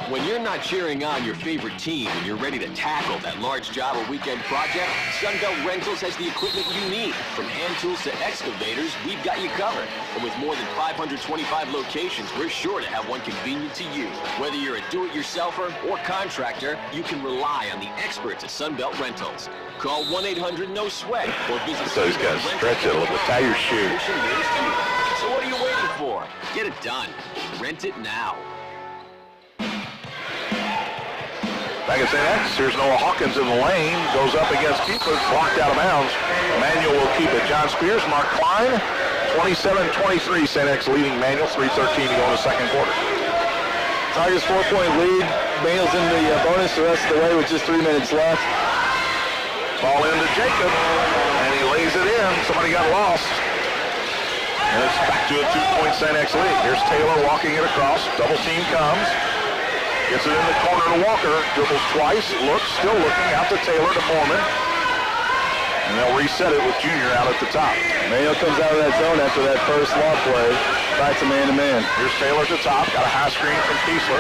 When you're not cheering on your favorite team and you're ready to tackle that large job or weekend project, Sunbelt Rentals has the equipment you need. From hand tools to excavators, we've got you covered. And with more than 525 locations, we're sure to have one convenient to you. Whether you're a do-it-yourselfer or contractor, you can rely on the experts at Sunbelt Rentals. Call 1-800-NO-SWEAT or visit So he's got to stretch it a little bit. Tie your shoe. So what are you waiting for? Get it done. Rent it now. Back at St. X, here's Noah Hawkins in the lane. Goes up against Keeper, blocked out of bounds. Manuel will keep it. John Spears, Mark Klein, 27-23. St. X leading Manuel, 3:13 to go in the second quarter. Tigers 4-point lead. Manuel's in the bonus the rest of the way with just 3 minutes left. Ball into Jacob, and he lays it in. Somebody got lost. And it's back to a 2-point St. X lead. Here's Taylor walking it across. Double team comes. Gets it in the corner to Walker. Dribbles twice. Looks, still looking out to Taylor to Foreman. And they'll reset it with Junior out at the top. Manuel comes out of that zone after that first lob play. Back to man-to-man. Here's Taylor at the top. Got a high screen from Kiesler.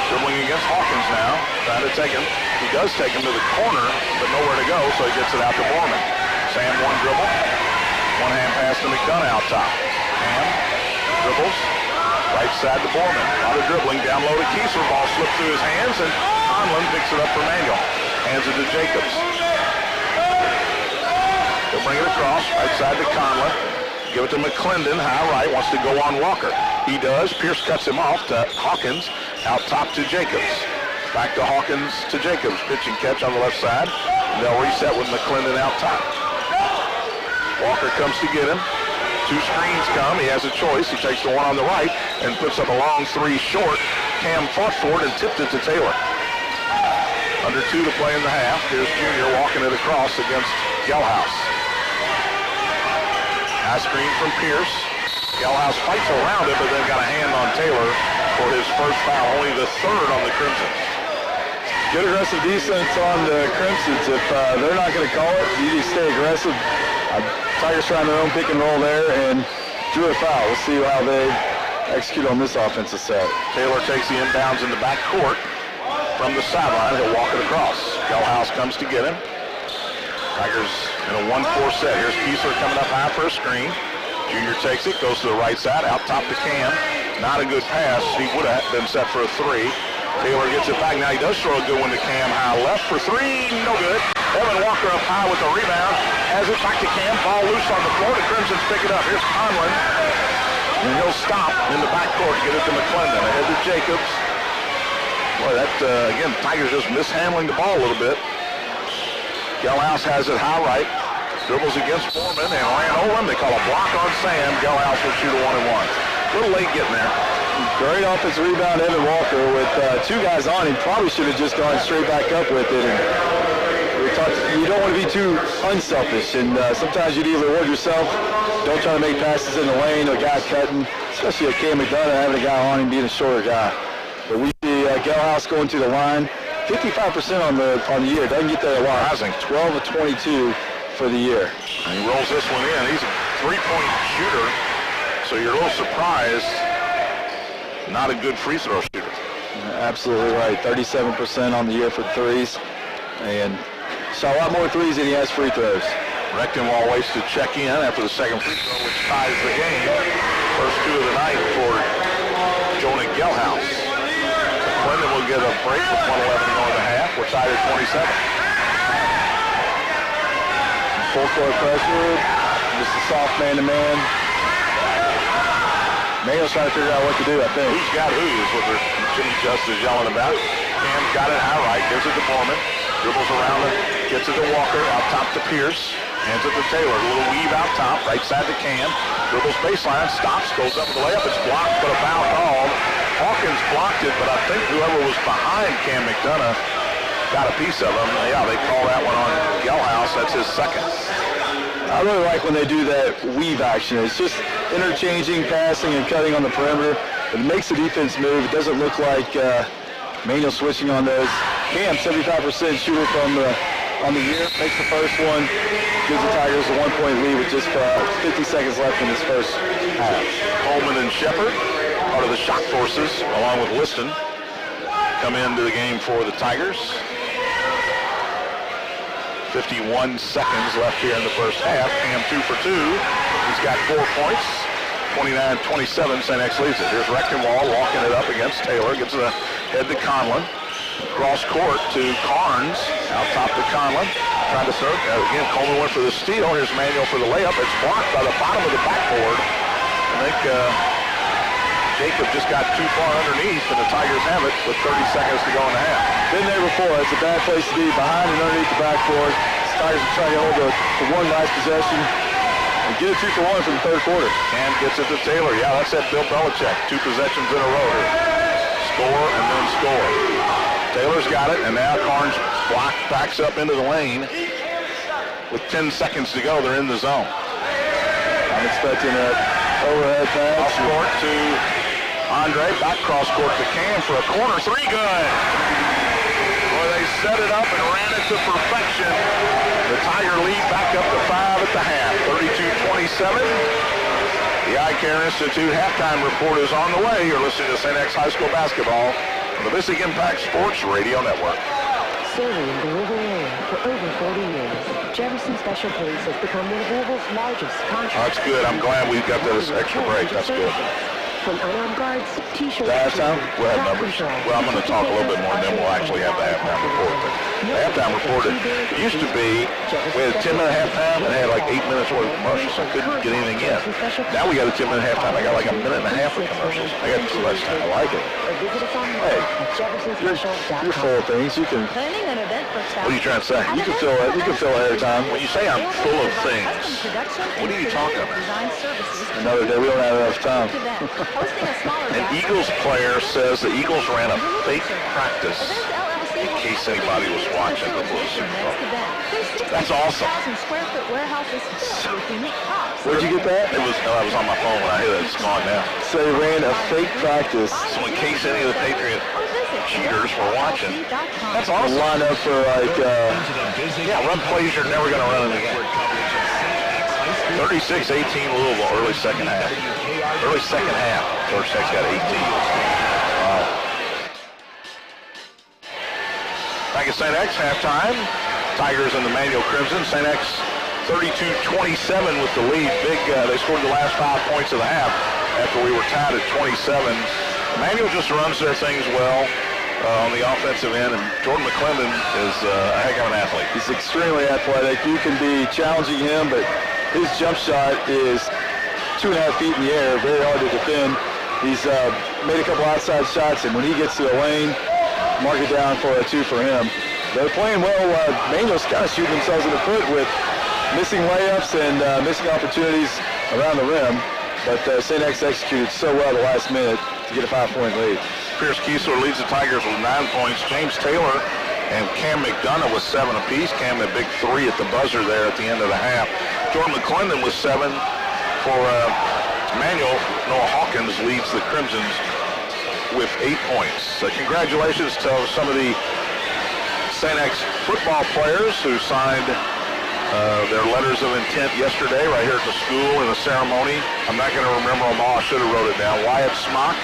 Dribbling against Hawkins now. Trying to take him. He does take him to the corner, but nowhere to go, so he gets it out to Foreman. Sam one dribble. One hand pass to McDonough out top. Ham dribbles. Right side to Borman. A lot of dribbling. Down low to Kiesler. Ball slipped through his hands, and Conlon picks it up for Manuel. Hands it to Jacobs. They'll bring it across, right side to Conlon. Give it to McClendon, high right, wants to go on Walker. He does. Pierce cuts him off to Hawkins, out top to Jacobs. Back to Hawkins to Jacobs, pitch and catch on the left side. They'll reset with McClendon out top. Walker comes to get him. Two screens come. He has a choice. He takes the one on the right and puts up a long three short. Cam fought for it and tipped it to Taylor. Under 2 to play in the half. Here's Junior walking it across against Gelhaus. High screen from Pierce. Gelhaus fights around it, but then got a hand on Taylor for his first foul, only the third on the Crimson. Good aggressive defense on the Crimsons. If they're not going to call it, you just stay aggressive. Tigers trying their own pick and roll there and drew a foul. We'll see how they execute on this offensive set. Taylor takes the inbounds in the back court from the sideline. He'll walk it across. Gelhaus comes to get him. Tigers in a 1-4 set. Here's Kiesler coming up high for a screen. Junior takes it, goes to the right side, out top to Cam. Not a good pass. He would have been set for a 3. Taylor gets it back. Now he does throw a good one to Cam high left for 3. No good. Evan Walker up high with the rebound. Has it back to Cam. Ball loose on the floor. The Crimsons pick it up. Here's Conlon. And he'll stop in the backcourt. Get it to McClendon. Ahead to Jacobs. Boy, that, again, Tigers just mishandling the ball a little bit. Gelhaus has it high right. Dribbles against Foreman and ran over him. They call a block on Sam. Gelhaus will shoot a 1-and-1. A little late getting there. Great offensive rebound, Evan Walker, with 2 guys on him. Probably should have just gone straight back up with it. And you don't want to be too unselfish, and sometimes you need to reward yourself. Don't try to make passes in the lane, a guy cutting, especially a Cam McDonough having a guy on him being a shorter guy. But we see Gelhaus going to the line. 55% on the year. Doesn't get there a lot. 12 of 22 for the year. And he rolls this one in. He's a 3-point shooter, so you're a little surprised. Not a good free throw shooter. Absolutely right. 37% on the year for threes, and shot a lot more threes than he has free throws. Rechtenwald waits to check in after the second free throw, which ties the game. First 2 of the night for Jonah Gelhaus. McClendon will get a break with 1:11 to go in the half. We're tied at 27. Full court pressure, just a soft man-to-man. Mayo's trying to figure out what to do, I think. Who's got who is what Jimmy Just is yelling about. Cam's got it high right, gives it to Foreman. Dribbles around it, gets it to Walker, out top to Pierce. Hands it to Taylor. A little weave out top, right side to Cam. Dribbles baseline, stops, goes up with the layup. It's blocked, but a foul called. Hawkins blocked it, but I think whoever was behind Cam McDonough got a piece of him. Yeah, they call that one on Gelhaus. That's his second. I really like when they do that weave action. It's just interchanging, passing, and cutting on the perimeter. It makes the defense move. It doesn't look like Manuel switching on those. Cam, 75% shooter on the year, makes the first one, gives the Tigers a 1-point lead with just 50 seconds left in this first half. Coleman and Shepard, part of the Shock Forces, along with Liston, come into the game for the Tigers. 51 seconds left here in the first half. Cam 2 for 2. He's got 4 points. 29-27, St. X leads it. Here's Rechtenwald walking it up against Taylor. Gets it ahead to Conlon. Cross court to Carnes. Out top to Conlon. Trying to serve. Again, Coleman went for the steal. Here's Manuel for the layup. It's blocked by the bottom of the backboard. I think Jacob just got too far underneath, and the Tigers have it with 30 seconds to go in the half. Been there before. It's a bad place to be, behind and underneath the backboard. The Tigers are trying to hold the one nice possession and get it 2-for-1 for the third quarter. And gets it to Taylor. Yeah, that's that Bill Belichick. 2 possessions in a row here. Score and then score. Taylor's got it, and now Carnes backs up into the lane. With 10 seconds to go, they're in the zone. I'm expecting an overhead pass. Cross court to Andre. Back cross court to Cam for a corner 3. Good. Boy, they set it up and ran it to perfection. The Tiger lead back up to 5 at the half. 32-27. The Eye Care Institute halftime report is on the way. You're listening to St. X High School basketball on the Visic Impact Sports Radio Network. Serving the Louisville area for over 40 years, Jefferson Special Police has become one of Louisville's largest contractors. That's good. I'm glad we've got this extra break. That's good. From unarmed guards, T-shirts, The halftime? We'll have crowd numbers. control, Well, I'm going to talk a little bit more, and then we'll actually have the halftime report. But the halftime report, it used to be, we had a 10-minute halftime and had like 8 minutes worth of commercials. I couldn't get anything in. Now we got a 10-minute halftime. I got like a minute and a half of commercials. I got too much time. I like it. or visit us online Hey, at jeffersonspecial.com. You're full of things. You can. Planning an event for What are you trying to say? You can fill it. You can fill airtime. When you say I'm full of things, what are you talking about? Another day. We don't have enough time. An Eagles player says the Eagles ran a fake practice in case anybody was watching before the Super Bowl. That's awesome. Where'd you get that? It was, I was on my phone when I hit it. It's gone now. So they ran a fake practice. So in case any of the Patriot cheaters were watching, that's A awesome. line up for like. Yeah, run plays you're never going to run in the game. 36-18 Louisville, early second half. Early second half. Georgia Tech's got 18. Wow. Back at St. X, halftime. Tigers and the Manual Crimson. St. X 32-27 with the lead. They scored the last 5 points of the half after we were tied at 27. Manual just runs their things well on the offensive end, and Jordan McClendon is a heck of an athlete. He's extremely athletic. You can be challenging him, but his jump shot is 2.5 feet in the air, very hard to defend. He's made a couple outside shots, and when he gets to the lane, mark it down for a 2 for him. They're playing well. Manual's kind of shooting themselves in the foot with missing layups and missing opportunities around the rim, but St. X executed so well the last minute to get a 5-point lead. Pierce Kiesler leads the Tigers with 9 points. James Taylor and Cam McDonough with 7 apiece. Cam a big 3 at the buzzer there at the end of the half. Jordan McClendon with 7 for Manual. Noah Hawkins leads the Crimsons with 8 points. So congratulations to some of the St. X football players who signed their letters of intent yesterday right here at the school in a ceremony. I'm not going to remember them all. I should have wrote it down. Wyatt Smock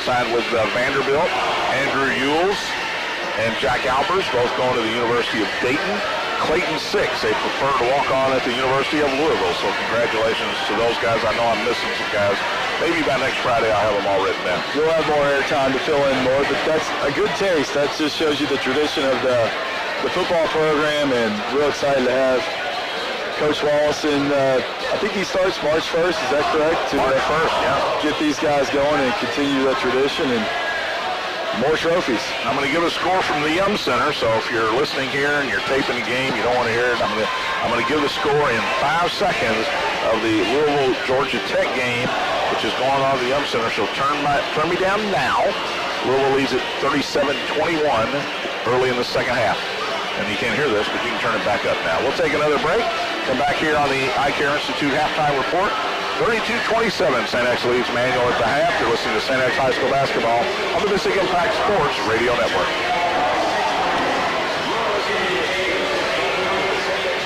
signed with Vanderbilt. Andrew Ewells and Jack Albers, both going to the University of Dayton. Clayton Six, they prefer to walk on at the University of Louisville. So congratulations to those guys. I know I'm missing some guys. Maybe by next Friday I'll have them all written down. You'll have more airtime to fill in more, but that's a good taste. That just shows you the tradition of the football program, and real excited to have Coach Lawson. I think he starts March 1st, is that correct? March 1st, yeah. Get these guys going and continue that tradition and more trophies. I'm going to give a score from the Yum Center, so if you're listening here and you're taping the game, you don't want to hear it, I'm going to give the score in 5 seconds of the Louisville Georgia Tech game, which is going on at the Yum Center, so turn me down now. Louisville leads at 37-21 early in the second half. And you can't hear this, but you can turn it back up now. We'll take another break. Come back here on the Eye Care Institute halftime report. 32-27, St. X leads Manual at the half. You're listening to St. X High School basketball on the Mystic Impact Sports Radio Network.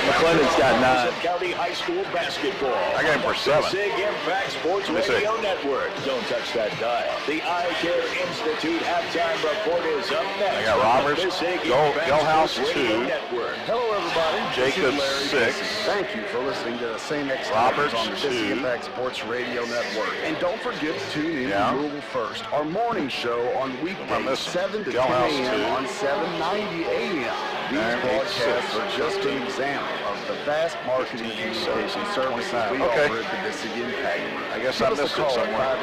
McClendon's got 9. County High School basketball. I got him for 7. Big Impact Sports Radio Network. Don't touch that dial. The Eye Care Institute halftime report is up next. I got Roberts, Gelhaus 2, Hello, everybody. Jacobs 6. Thank you for listening to the St. X Roberts on the 2. Mystic Impact Sports Radio Network. And don't forget to tune in Yeah. to Louisville First, our morning show on weekdays, missing? 7 to 10 Gelhaus a.m. 2. on 790 a.m. These And broadcasts 8-6. are just an example of the vast marketing and communication services we Okay. offer at the Mystic Impact. I guess Give I us a missed it call at somewhere.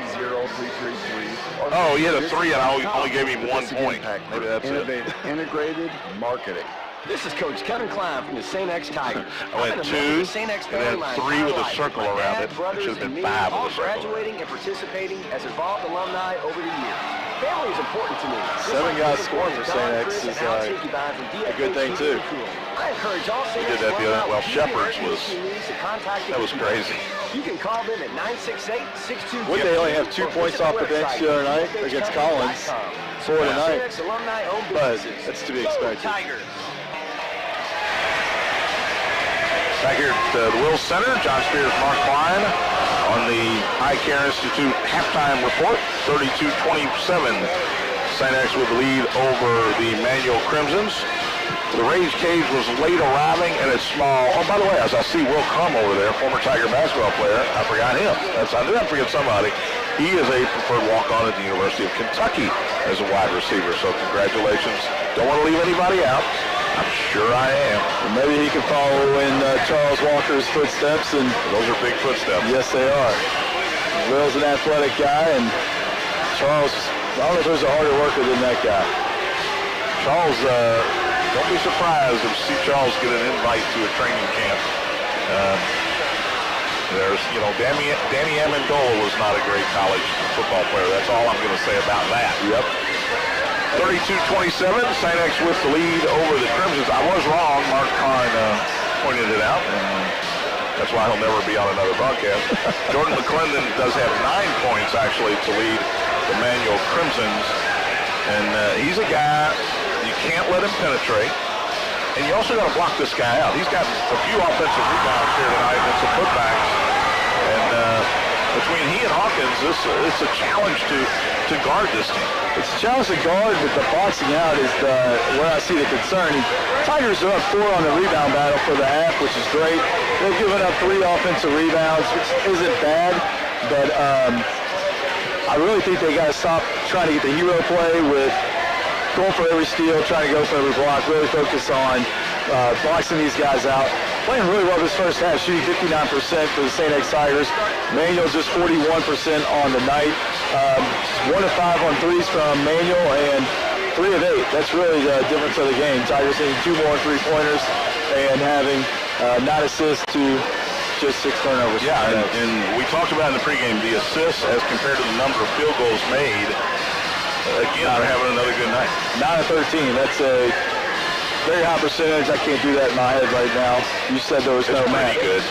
583-0333. or Oh, he had a visit 3 and I only gave him the 1 Mystic point. Impact Maybe for that's it. integrated marketing. This is Coach Kevin Klein from the St. X Tigers. I went 2 and then 3 with a circle around it. It should have been 5 all with a circle. graduating and participating as involved alumni over the years. Family is important to me. 7 guys scoring for St. X is a good thing, too. I encourage all St. We did that the other. Well, Shepherd's was. That was crazy. You can call them at 968-62. Wouldn't they only have 2 points off the bench the other night against Collins? 4 tonight. But that's to be expected. Back here at the Wills Center, John Spears, Mark Klein on the Eye Care Institute halftime report. 32-27. St. X with the lead over the Manual Crimsons. The Rage Cage was late arriving and it's small. Oh, by the way, as I see Will Crum over there, former Tiger basketball player, I forgot him. I knew I'd forget somebody. He is a preferred walk-on at the University of Kentucky as a wide receiver. So congratulations. Don't want to leave anybody out. I'm sure I am. Well, maybe he could follow in Charles Walker's footsteps. And those are big footsteps. Yes, they are. Will's an athletic guy, and Charles, I don't know if there's a harder worker than that guy. Charles, don't be surprised if you see Charles get an invite to a training camp. There's, you know, Danny Amendola was not a great college football player. That's all I'm going to say about that. Yep. 32-27, St. X with the lead over the Crimsons. I was wrong. Mark Kahn pointed it out, and that's why he'll never be on another broadcast. Jordan McClendon does have 9 points, actually, to lead the Manual Crimsons. And he's a guy, you can't let him penetrate. And you also got to block this guy out. He's got a few offensive rebounds here tonight and some putbacks. And between he and Hawkins, it's a challenge to guard this team. It's a challenge to guard, but the boxing out is where I see the concern. Tigers are up 4 on the rebound battle for the half, which is great. They've given up 3 offensive rebounds, which isn't bad, but I really think they got to stop trying to get the hero play with going for every steal, trying to go for every block, really focus on boxing these guys out. Playing really well this first half, shooting 59% for the St. X Tigers. Manuel just 41% on the night. 1 of 5 on threes from Manuel and 3 of 8. That's really the difference of the game. Tigers hitting 2 more three-pointers and having 9 assists to just 6 turnovers. Yeah, and we talked about in the pregame, the assists as compared to the number of field goals made. Again, they're having another good night. 9 of 13. That's a very high percentage. I can't do that in my head right now. You said there was no math. It's pretty good.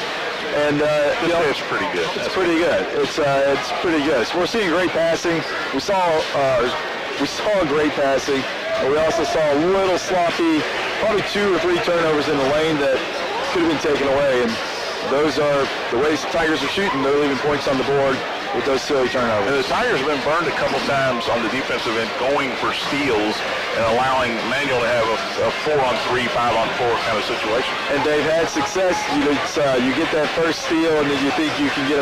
And you know, it's pretty good. It's pretty good. It's pretty good. So we're seeing great passing. We saw great passing. But we also saw a little sloppy, probably 2 or 3 turnovers in the lane that could have been taken away. And those are the ways the Tigers are shooting. They're leaving points on the board with those silly turnovers. And the Tigers have been burned a couple times on the defensive end going for steals and allowing Manuel to have a 4-on-3, 5-on-4 kind of situation. And they've had success. You get that first steal and then you think you can get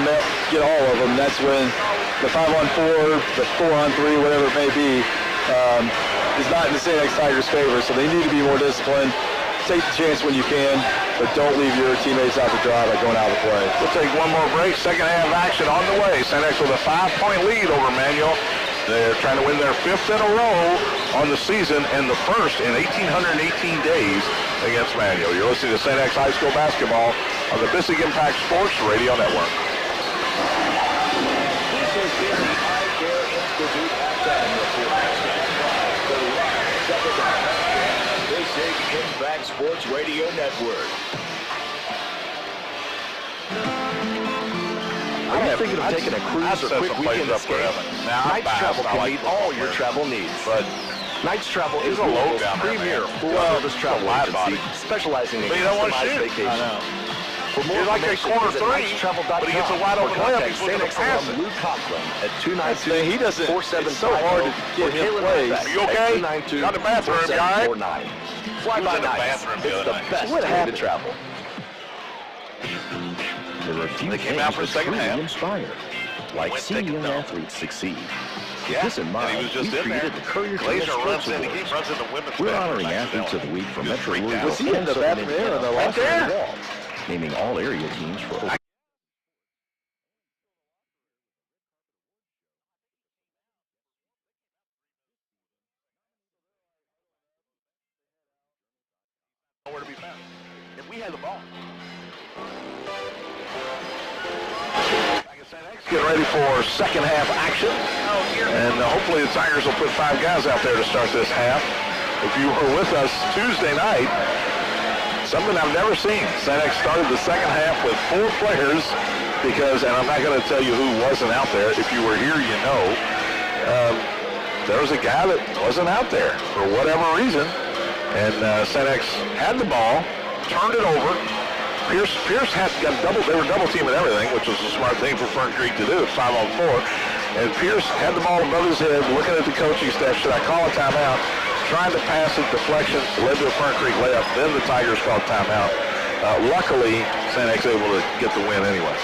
all of them. That's when the 5-on-4, the 4-on-3, whatever it may be, is not in the St. X Tigers' favor. So they need to be more disciplined. Take the chance when you can, but don't leave your teammates out to dry by going out of the play. We'll take one more break. Second half action on the way. St. X with a 5-point lead over Manual. They're trying to win their 5th in a row on the season and the first in 1,818 days against Manual. You're listening to St. X High School basketball on the Bissig Impact Sports Radio Network. This has been the Eye Care Institute halftime report. The live second half. Bissig Impact Sports Radio Network. Are you thinking of taking a cruise or quick weekend escape? Knight's Travel can meet all your travel needs. But Knight's Travel is a local premier full-service travel agency specializing in customized vacations. For more like a corner 3, but he gets a wide open layup. He's looking to pass it. Lou Conklin at 292-4750. It's so hard to get him plays. Are you okay? Got the bathroom, guy. Fly by Nights. It's the best way to travel. There are a few They came things out for that the second truly half. inspire, like seeing young athletes succeed. With this in and mind, he was just we in there. created the Courier Glazer Journal runs Sports in, he Awards. runs in the women's We're bathroom honoring accidentally. athletes of the week from Just Metro freaked Louisville out. Was he in the bathroom there or the and locker there? wall? naming all area teams for Nowhere to be found. If we had the ball. Get ready for second half action. And hopefully the Tigers will put 5 guys out there to start this half. If you were with us Tuesday night, something I've never seen. St. X started the second half with 4 players because, and I'm not going to tell you who wasn't out there. If you were here, you know. There was a guy that wasn't out there for whatever reason. And St. X had the ball, turned it over. Pierce had got they were double teaming everything, which was a smart thing for Fern Creek to do. It's 5-on-4. And Pierce had the ball above his head, looking at the coaching staff. Should I call a timeout? Trying to pass it, deflection, led to a Fern Creek layup. Then the Tigers called timeout. Luckily, St. X able to get the win anyway.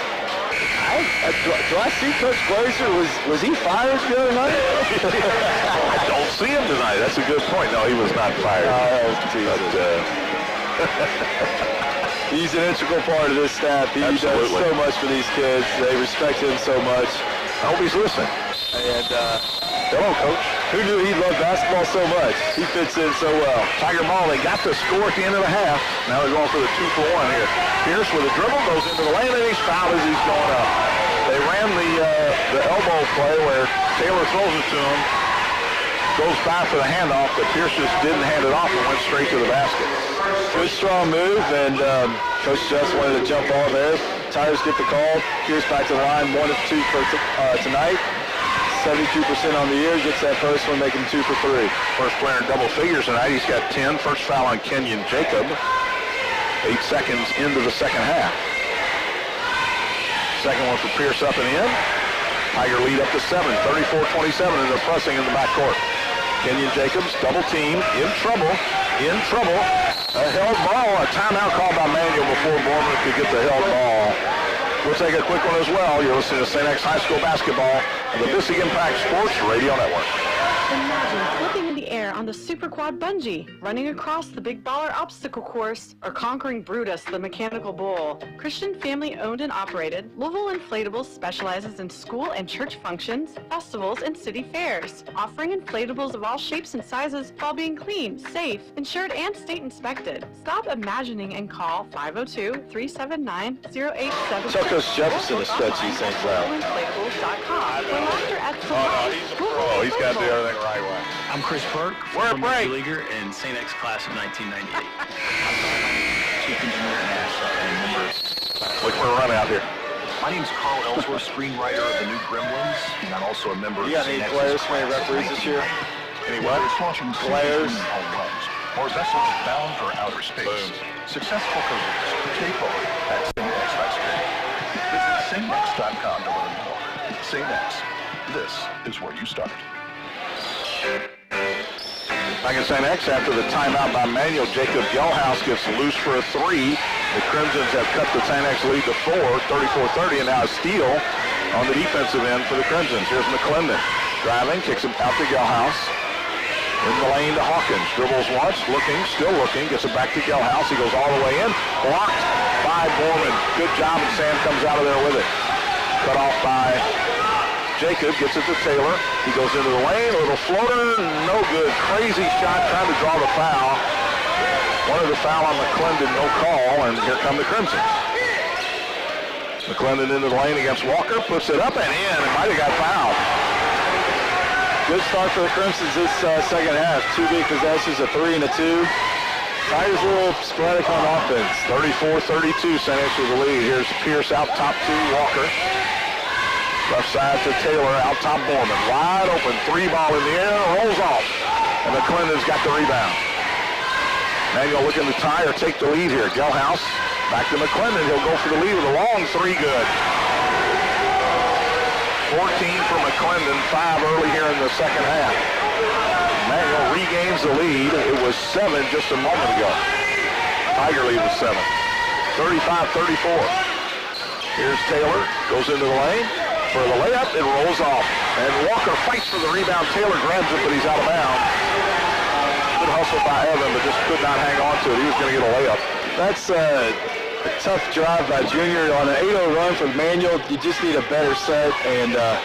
I Do I see Coach Glazer? Was he fired the other night? I don't see him tonight. That's a good point. No, he was not fired. He's an integral part of this staff. He does so much for these kids. They respect him so much. I hope he's listening. And hello, Coach. Who knew he loved basketball so much? He fits in so well. Tiger Ball, they got the score at the end of the half. Now they're going for the 2-for-1 here. Pierce with a dribble goes into the lane, and he's fouled as he's going up. They ran the elbow play where Taylor throws it to him, goes back for the handoff, but Pierce just didn't hand it off and went straight to the basket. Good strong move, and Coach just wanted to jump ball there. Tigers get the call. Pierce back to the line, 1 of 2 for tonight. 72% on the year, gets that first one, making 2 for 3. First player in double figures tonight. He's got 10. First foul on Kenyon Jacob. 8 seconds into the second half. Second one for Pierce up and in. Tiger lead up to 7, 34-27, and they're pressing in the backcourt. Kenyon Jacobs, double team, in trouble. A held ball, a timeout called by Manuel before Borman could get the held ball. We'll take a quick one as well. You're listening to St. X High School basketball on the Bissig Impact Sports Radio Network. Imagine flipping in the air on the Super Quad Bungee, running across the Big Baller Obstacle Course, or conquering Brutus, the Mechanical Bull. Christian family-owned and operated, Louisville Inflatables specializes in school and church functions, festivals, and city fairs, offering inflatables of all shapes and sizes while being clean, safe, insured, and state inspected. Stop imagining and call 502-379-0876. Tell Coach Jefferson to stretch these things out. Inflatables.com. We're longer at He's a pro. He's got to do everything the right way. I'm Chris Burke, We're former Major Leaguer in St. X class of 1998. Chief engineer and member. Look for a run out here. My name's Carl Ellsworth, screenwriter of the new Gremlins, and I'm also a member You got any players for any referees this year? Any what? Launching Players? home runs, or vessels bound for outer space. Boom. Successful careers take over at St. X High School. Visit stx.com to learn more. St. X, this is where you start. Back in St. X, after the timeout by Manuel, Jacob Gelhaus gets loose for a 3. The Crimsons have cut the St. X lead to 4, 34-30, and now a steal on the defensive end for the Crimsons. Here's McClendon driving, kicks him out to Gelhaus. In the lane to Hawkins. Dribbles once, looking, still looking, gets it back to Gelhaus. He goes all the way in, blocked by Borman. Good job, and Sam comes out of there with it. Cut off by Jacob, gets it to Taylor. He goes into the lane, a little floater, no good. Crazy shot, trying to draw the foul. Wanted the foul on McClendon, no call, and here come the Crimsons. McClendon into the lane against Walker, puts it up and in, and might have got fouled. Good start for the Crimsons this second half. 2 big possessions, a 3 and a 2. Tigers a little sporadic on offense. 34-32, St. X with the lead. Here's Pierce out top to Walker. Left side to Taylor, out top Borman. Wide open, 3 ball in the air, rolls off. And McClendon's got the rebound. Manuel looking to tie or take the lead here. Gelhaus back to McClendon. He'll go for the lead with a long 3, good. 14 for McClendon, 5 early here in the second half. Manuel regains the lead. It was 7 just a moment ago. Tiger lead was 7. 35-34. Here's Taylor, goes into the lane. For the layup, it rolls off. And Walker fights for the rebound. Taylor grabs it, but he's out of bounds. Good hustle by Evan, but just could not hang on to it. He was going to get a layup. That's a tough drive by Junior. On an 8-0 run for Manuel, you just need a better set, and a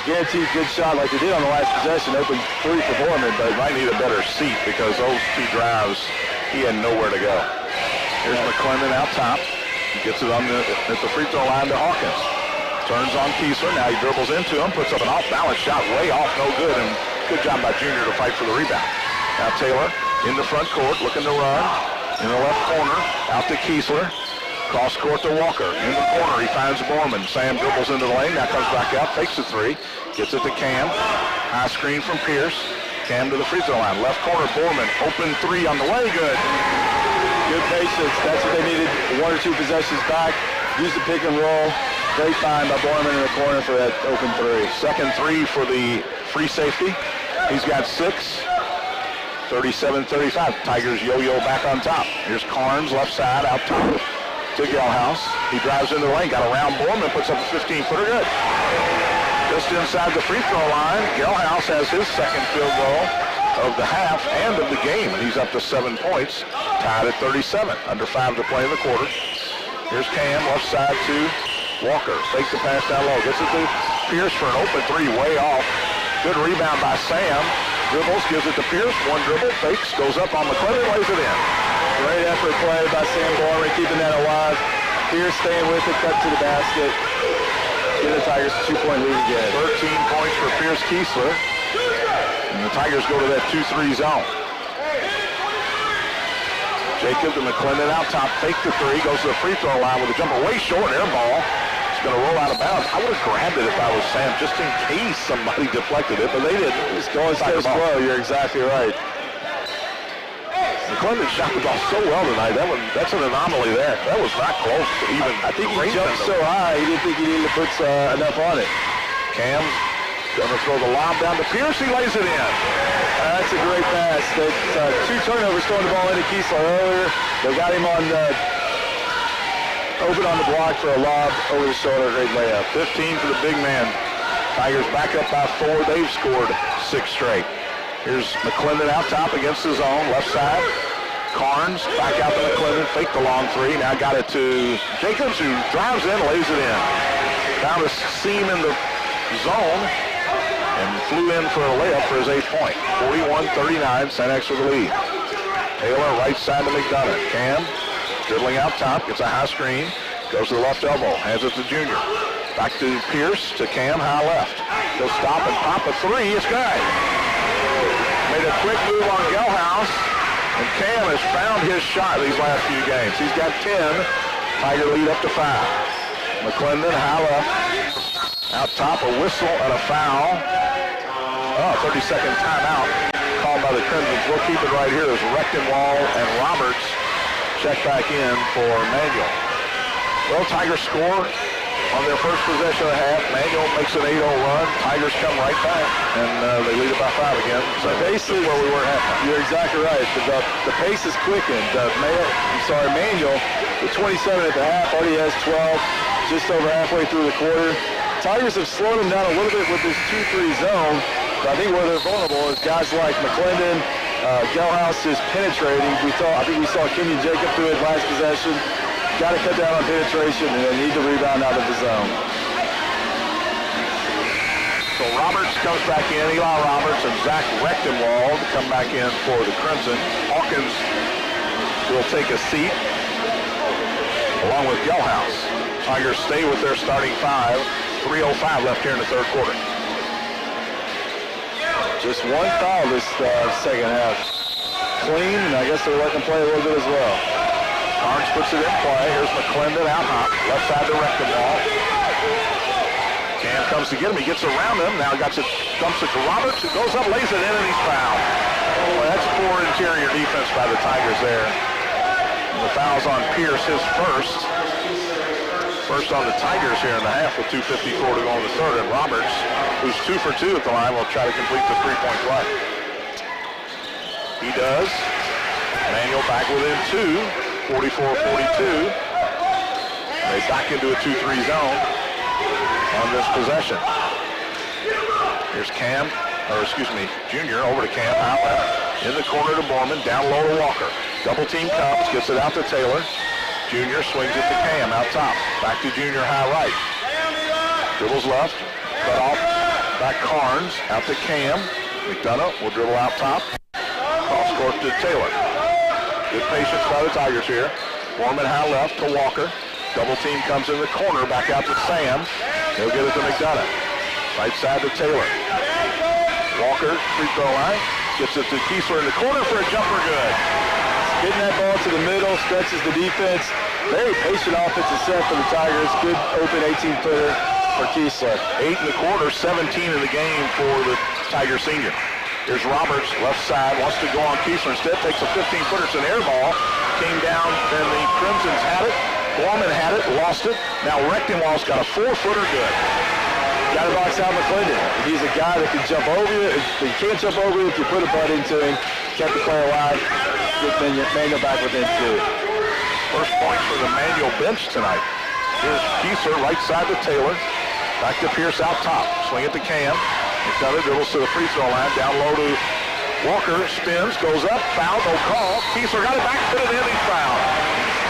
guaranteed good shot like they did on the last possession. Open 3 for Borman, but might need a better seat because those 2 drives, he had nowhere to go. Here's McClendon out top. He gets it at the free throw line to Hawkins. Turns on Kiesler. Now he dribbles into him, puts up an off-balance shot way off, no good, and good job by Junior to fight for the rebound. Now Taylor in the front court, looking to run. In the left corner, out to Kiesler. Cross court to Walker. In the corner, he finds Borman. Sam dribbles into the lane, now comes back out, takes the 3, gets it to Cam. High screen from Pierce. Cam to the free throw line. Left corner, Borman. Open 3 on the way, good. Good patience. That's what they needed. 1 or 2 possessions back. Use the pick and roll. Great find by Borman in the corner for that open 3. Second 3 for the free safety. He's got 6. 37-35. Tigers yo-yo back on top. Here's Carnes, left side, out top. to Gelhaus. He drives into the lane, got around Borman, puts up a 15-footer, good. Just inside the free throw line, Gelhaus has his second field goal of the half and of the game, and he's up to 7 points, tied at 37, under 5 to play in the quarter. Here's Cam, left side to Walker. Fake the pass down low, gets it to Pierce for an open three, way off. Good rebound by Sam. Dribbles, gives it to Pierce, one dribble, fakes, goes up on McClendon, lays it in. Great effort play by Sam Borman, keeping that alive. Pierce staying with it, cut to the basket. Give the Tigers a 2-point lead again. 13 points for Pierce Kiesler. And the Tigers go to that 2-3 zone. Jacob to McClendon out top, fake the three, goes to the free throw line with a jumper way short, air ball. It's going to roll out of bounds. I would have grabbed it if I was Sam, just in case somebody deflected it, but they didn't. It's going so slow, you're exactly right. McClendon shot the ball so well tonight. That's an anomaly there. That was not close to even. I think he jumped so high, he didn't think he needed to put enough on it. Cam's going to throw the lob down to Pierce. He lays it in. That's a great pass. That's 2 turnovers throwing the ball into Kiesler earlier. They got him on open on the block for a lob over the shoulder. Great layup. 15 for the big man. Tigers back up by 4. They've scored 6 straight. Here's McClendon out top against the zone, left side. Carnes back out to McClendon, fake the long three. Now got it to Jacobs, who drives in, lays it in. Found a seam in the zone and flew in for a layup for his 8th point. 41-39, St. X with the lead. Taylor right side to McDonough. Cam dribbling out top, gets a high screen, goes to the left elbow, hands it to Junior. Back to Pierce, to Cam, high left. He'll stop and pop a three, it's good. Made a quick move on Gelhaus, and Cam has found his shot these last few games. He's got 10. Tiger lead up to 5. McClendon, high left. Out top, a whistle and a foul. 30-second timeout called by the Crimsons. We'll keep it right here as Rechtenwald and Roberts check back in for Manuel. Well, Tigers score on their first possession of the half. Manuel makes an 8-0 run. Tigers come right back, and they lead it by 5 again. So the pace is where we were at halftime. You're exactly right. The pace is quickened. Manuel, with 27 at the half, already has 12, just over halfway through the quarter. Tigers have slowed him down a little bit with this 2-3 zone. But I think where they're vulnerable is guys like McClendon. Gelhaus is penetrating. I think we saw Kenyon Jacob do it last possession. Got to cut down on penetration, and they need to rebound out of the zone. So Roberts comes back in. Eli Roberts and Zach Rechtenwald come back in for the Crimson. Hawkins will take a seat along with Gelhaus. Tigers stay with their starting 5. 3:05 left here in the third quarter. Just one foul this second half. Clean, and I guess they're letting them play a little bit as well. Carnes puts it in play. Here's McClendon out hop. Left side to Rechtenwald. Cam comes to get him. He gets around him. Now dumps it to Roberts, who goes up, lays it in, and he's fouled. Boy, that's poor interior defense by the Tigers there. And the foul's on Pierce, his first. First on the Tigers here in the half with 2:54 to go in the third. And Roberts, who's 2 for 2 at the line, will try to complete the 3-point play. He does. Manuel back within 2, 44-42. They back into a 2-3 zone on this possession. Here's Junior over to Cam, out left. In the corner to Borman, down low to Walker. Double team comes, gets it out to Taylor. Junior swings it to Cam out top. Back to Junior high right. Dribbles left. Cut off. Back Carnes. Out to Cam. McDonough will dribble out top. Cross court to Taylor. Good patience by the Tigers here. Borman high left to Walker. Double team comes in the corner. Back out to Sam. He'll get it to McDonough. Right side to Taylor. Walker, free throw line. Gets it to Kiesler in the corner for a jumper good. Getting that ball to the middle, stretches the defense. Very patient offensive set for the Tigers. Good open 18-footer for Kiesler. 8 in the quarter, 17 in the game for the Tiger senior. Here's Roberts, left side, wants to go on Kiesler instead. Takes a 15-footer, it's an air ball. Came down, then the Crimsons had it. Gorman had it, lost it. Now Rechtenwald's got a 4-footer good. Got to box out McClendon. He's a guy that can jump over you. He can't jump over you if you put a butt into him. Kept the play alive. Good thing, Manuel back within 2. First points for the Manual bench tonight. Here's Kieser, right side to Taylor. Back to Pierce out top. Swing it to Cam. McDonough dribbles to the free throw line. Down low to Walker. Spins, goes up. Foul, no call. Kieser got it back, put it in, he's fouled.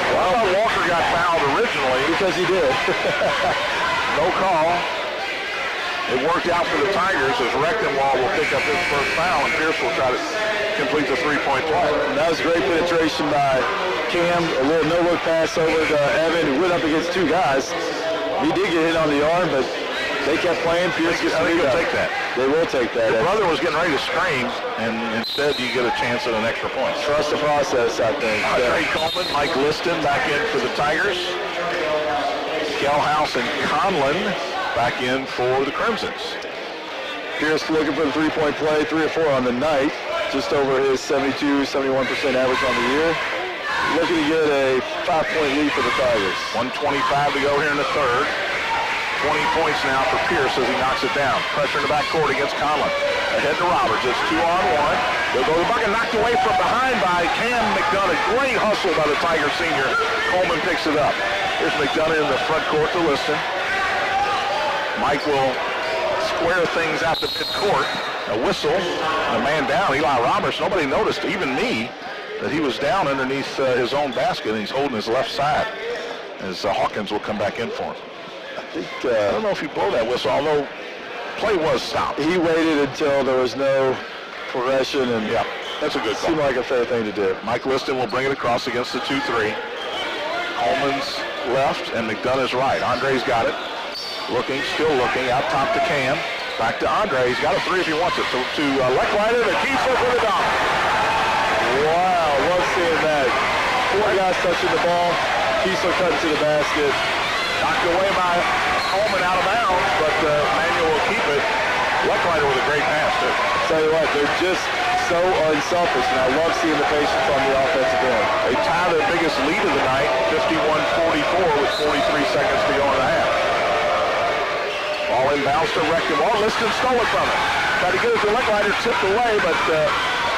Well, I thought Walker got fouled originally. Because he did. No call. It worked out for the Tigers as Rectenwall will pick up his first foul, and Pierce will try to complete the three-point play. And that was great penetration by Cam. A little no-look pass over to Evan, who went up against two guys. He did get hit on the arm, but they kept playing. Pierce I think they'll take that. They will take that. Your brother was getting ready to scream, and instead you get a chance at an extra point. Trust the process, I think. Trey Coleman, Mike Liston back in for the Tigers. Gelhaus and Conlon back in for the Crimsons. Pierce looking for the three-point play, 3 or 4 on the night, just over his 72, 71% average on the year. Looking to get a 5-point lead for the Tigers. 1:25 to go here in the third. 20 points now for Pierce as he knocks it down. Pressure in the backcourt against Conlon. Ahead to Roberts. It's 2-on-1. They'll go to the bucket, knocked away from behind by Cam McDonough. Great hustle by the Tiger senior. Coleman picks it up. Here's McDonough in the front court to Liston. Mike will square things out to midcourt. A whistle, and a man down. Eli Roberts, nobody noticed, even me, that he was down underneath his own basket, and he's holding his left side as Hawkins will come back in for him. I don't know if he blew that whistle, although play was stopped. He waited until there was no progression, and yeah, that's a good call. Seemed like a fair thing to do. Mike Liston will bring it across against the 2-3. Coleman's left, and McDonough's right. Andre's got it. Looking, still looking, out top to Cam. Back to Andre. He's got a three if he wants it. To Lechleiter, the Kieser for the dunk. Wow, love seeing that. 4 guys touching the ball. Kieser cutting to the basket. Knocked away by Coleman out of bounds, but Manuel will keep it. Lechleiter with a great pass, too. Tell you what, they're just so unselfish, and I love seeing the patience on the offensive end. They tie their biggest lead of the night, 51-44, with 43 seconds to go in the half. Ball inbounds to Rectenwall. Liston stole it from him. Tried to get it to Lechleiter, tipped away, but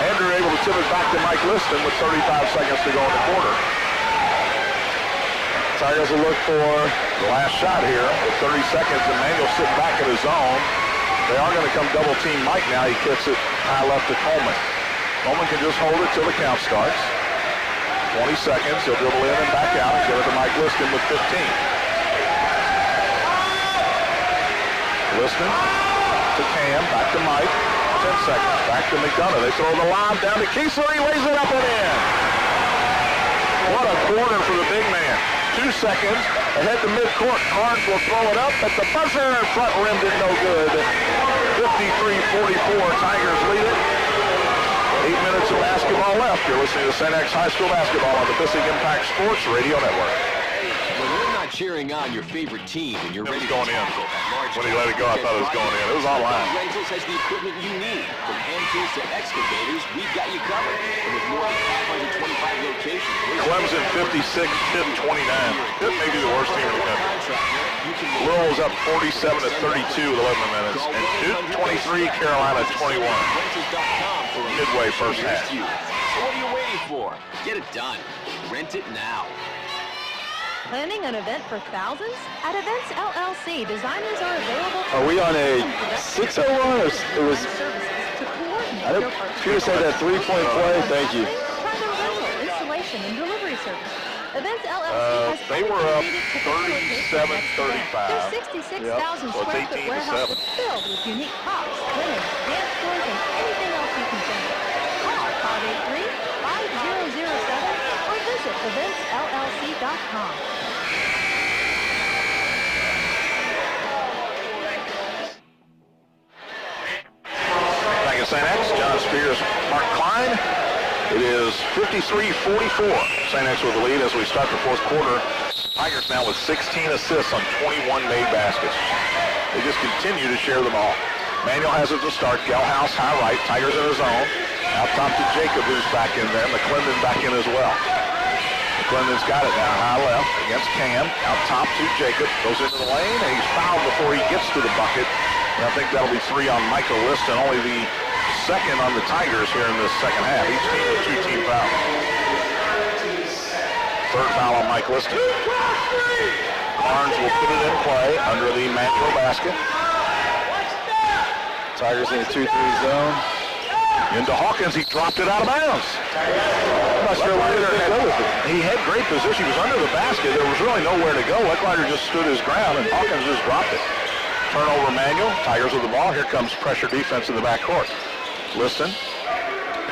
Andrew able to tip it back to Mike Liston with 35 seconds to go in the quarter. Tigers will look for the last shot here with 30 seconds. Emmanuel sitting back in his zone. They are going to come double team Mike now. He kicks it high left to Coleman. Coleman can just hold it till the count starts. 20 seconds. He'll dribble in and back out and give it to Mike Liston with 15. Liston to Cam, back to Mike. 10 seconds. Back to McDonough. They throw the lob down to Kieser. He lays it up and in. What a corner for the big man. 2 seconds. Ahead to midcourt. Carnes will throw it up, but the buzzer front rim did no good. 53-44. Tigers lead it. 8 minutes of basketball left. You're listening to St. X High School basketball on the Bissing Impact Sports Radio Network. When you're not cheering on your favorite team and you're ready to going in. When he let it go, I thought it was going in. It was online. Rentals has the equipment you need. From hand tools to excavators, we've got you covered. And with more than 525 locations. Clemson 56, Pitt 29. Pitt may be the worst team in the country. Louisville's up 47-32 with 11 minutes. And Duke 23, Carolina 21. Midway first half. So what are you waiting for? Get it done. Rent it now. Planning an event for thousands? At Events LLC, designers are available. Are we on a 6-0 run, or it was? Peter said that 3-point play. Thank you. Private rental, installation, and delivery service. Events LLC has they were up 37-35. Their 66,000 square foot warehouse is filled with unique props, linens, dance floors, and anything else you can think of. Call 583-5007 or visit eventsllc.com. Thank you, St. X. John Spears, Mark Klein. It is 53-44. St. X with the lead as we start the fourth quarter. Tigers now with 16 assists on 21 made baskets. They just continue to share the ball. Manuel has it to start. Gelhaus high right. Tigers in his zone. Out top to Jacob, who's back in there. McClendon back in as well. McClendon's got it now high left against Cam. Out top to Jacob. Goes into the lane, and he's fouled before he gets to the bucket. And I think that'll be 3 on Michael Liston. Only the second on the Tigers here in this second half. Each team with 2 team fouls. third foul on Mike Liston. Barnes will put it in play under the Manual basket. Tigers in a 2-3 zone. Into Hawkins, he dropped it out of bounds. I'm not sure where to go with it. He had great position. He was under the basket. There was really nowhere to go. Leckliner just stood his ground, and Hawkins just dropped it. Turnover Manual. Tigers with the ball. Here comes pressure defense in the backcourt. Liston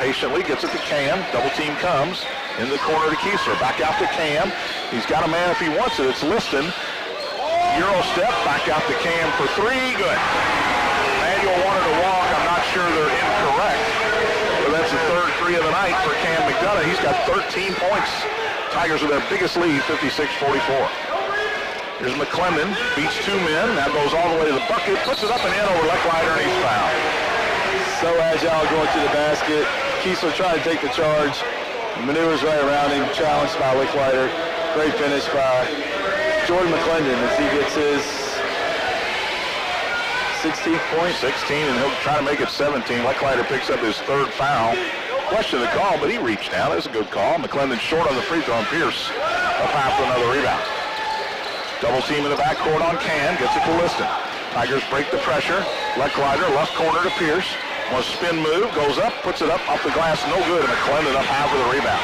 patiently gets it to Cam. Double team comes in the corner to Kieser. Back out to Cam. He's got a man if he wants it. It's Liston. Euro step. Back out to Cam for three. Good. Manual wanted to walk. I'm not sure they're incorrect. But that's the third three of the night for Cam McDonough. He's got 13 points. Tigers with their biggest lead, 56-44. Here's McClendon, beats two men, now goes all the way to the bucket, puts it up and in over Leckliner, and he's fouled. So agile going to the basket. Kiesler trying to take the charge. Maneuvers right around him, challenged by Leckliner. Great finish by Jordan McClendon as he gets his 16th point. 16, and he'll try to make it 17. Leckliner picks up his third foul. Question the call, but he reached down. That's a good call. McClendon short on the free throw, and Pierce up high for another rebound. Double team in the backcourt on Can, gets it to Liston. Tigers break the pressure. Leckliner, left corner to Pierce. Wants spin move, goes up, puts it up, off the glass, no good, and McClendon up high for the rebound.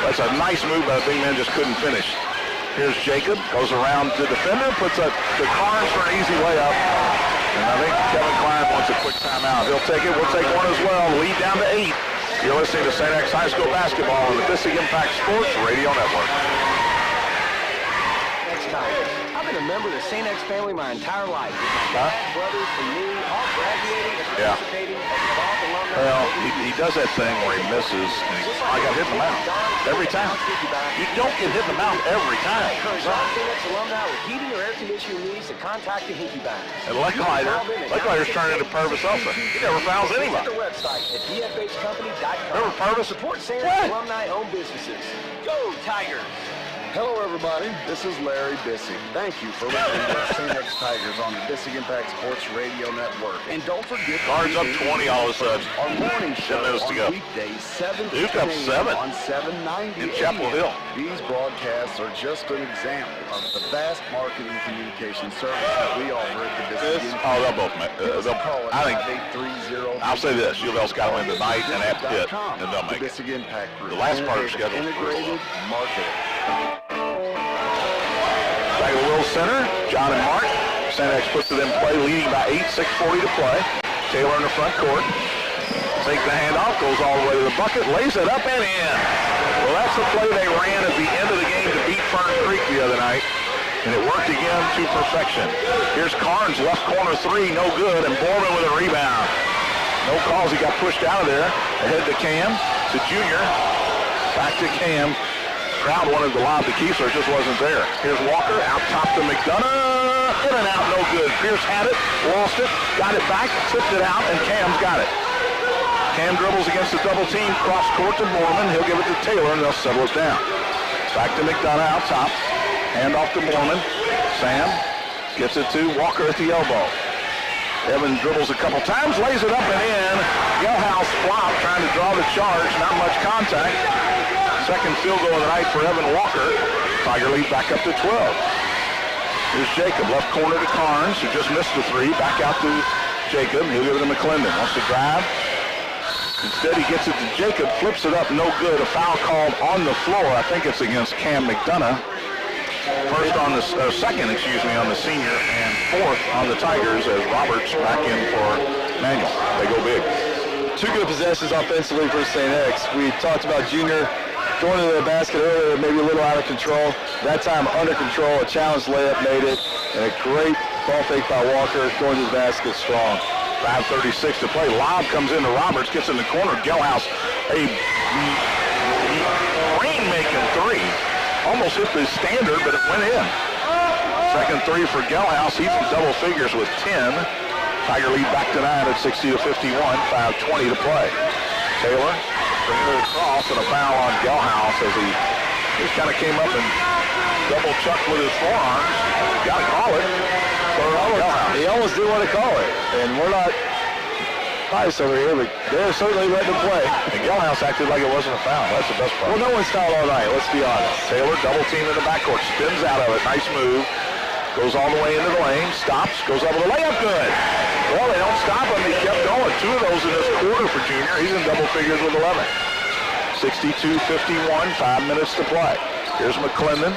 That's a nice move, but the big man just couldn't finish. Here's Jacob, goes around to defender, puts it to Carnes for an easy layup. And I think Kevin Klein wants a quick timeout. He'll take it, we'll take one as well. Lead down to 8. You're listening to St. X High School basketball on the Bissig Impact Sports Radio Network. I've been a member of the St. X family my entire life. My dad, brothers, and me, all graduating and participating as involved alumni. Well, he does that thing where he misses, and I got hit in the mouth every time. You don't get hit in the mouth every time. Encourage all St. X alumni with heating or air conditioning needs to contact the Hinky Bank. And Leckliner's turning into Purvis also. He never fouls anybody. Visit the website at dfhcompany.com. Remember Purvis? Support St. X alumni-owned businesses. Go Tigers! Hello, everybody. This is Larry Bissig. Thank you for listening to St. X Tigers on the Bissig Impact Sports Radio Network. And don't forget, Cards up 20 all of a sudden. Our morning show on go. weekdays, 7 to Duke 10 up 7 on 790 in Chapel Hill. These broadcasts are just an example of the vast marketing communication services we offer at the Bissig Impact. Oh, they'll both make it. I think, I'll say this, U of L's got to win tonight and at Pitt, and they'll make it. Bissig Impact Group. The last part of the schedule is integrated marketing. Back to Will Center, John and Mark. St. X puts it in play, leading by 8, 6:40 to play. Taylor in the front court. Take the handoff, goes all the way to the bucket, lays it up and in. Well, that's the play they ran at the end of the game to beat Fern Creek the other night, and it worked again to perfection. Here's Carnes, left corner three, no good, and Borman with a rebound. No calls, he got pushed out of there. Ahead to Cam, to Junior, back to Cam. Crowd wanted to lob to Kiesler, just wasn't there. Here's Walker, out top to McDonough, in and out, no good. Pierce had it, lost it, got it back, tipped it out, and Cam's got it. Cam dribbles against the double team, cross court to Borman. He'll give it to Taylor, and they'll settle it down. Back to McDonough out top, hand off to Borman. Sam gets it to Walker at the elbow. Evans dribbles a couple times, lays it up and in. Gelhaus flop, trying to draw the charge, not much contact. Second field goal of the night for Evan Walker. Tiger lead back up to 12. Here's Jacob, left corner to Carnes, who just missed the three. Back out to Jacob. He'll give it to McClendon. Wants to drive. Instead, he gets it to Jacob, flips it up, no good. A foul called on the floor. I think it's against Cam McDonough. First on the second, on the senior, and fourth on the Tigers as Roberts back in for Manual. They go big. Two good possessions offensively for St. X. We talked about Junior going to the basket earlier, maybe a little out of control. That time under control, a challenge layup made it, and a great ball fake by Walker going to the basket strong. 5:36 to play. Lob comes into Roberts, gets in the corner. Gelhaus, a rain-making three. Almost hit the standard, but it went in. Second three for Gelhaus. He's in double figures with 10. Tiger lead back to 9 at 60-51. 5:20 to play. Taylor bringing it across, and a foul on Gelhaus as he just kind of came up and double chucked with his forearms. Got to call it. He almost didn't want to call it, and we're not ice over here, but they're certainly letting them play. And Gilhouse acted like it wasn't a foul. That's the best part. Well, no one's fouled all night, let's be honest. Taylor double team in the backcourt, spins out of it. Nice move. Goes all the way into the lane, stops, goes up with a layup, good. Well, they don't stop him. He kept going. 2 of those in this quarter for Junior. He's in double figures with 11. 62-51, 5 minutes to play. Here's McClendon.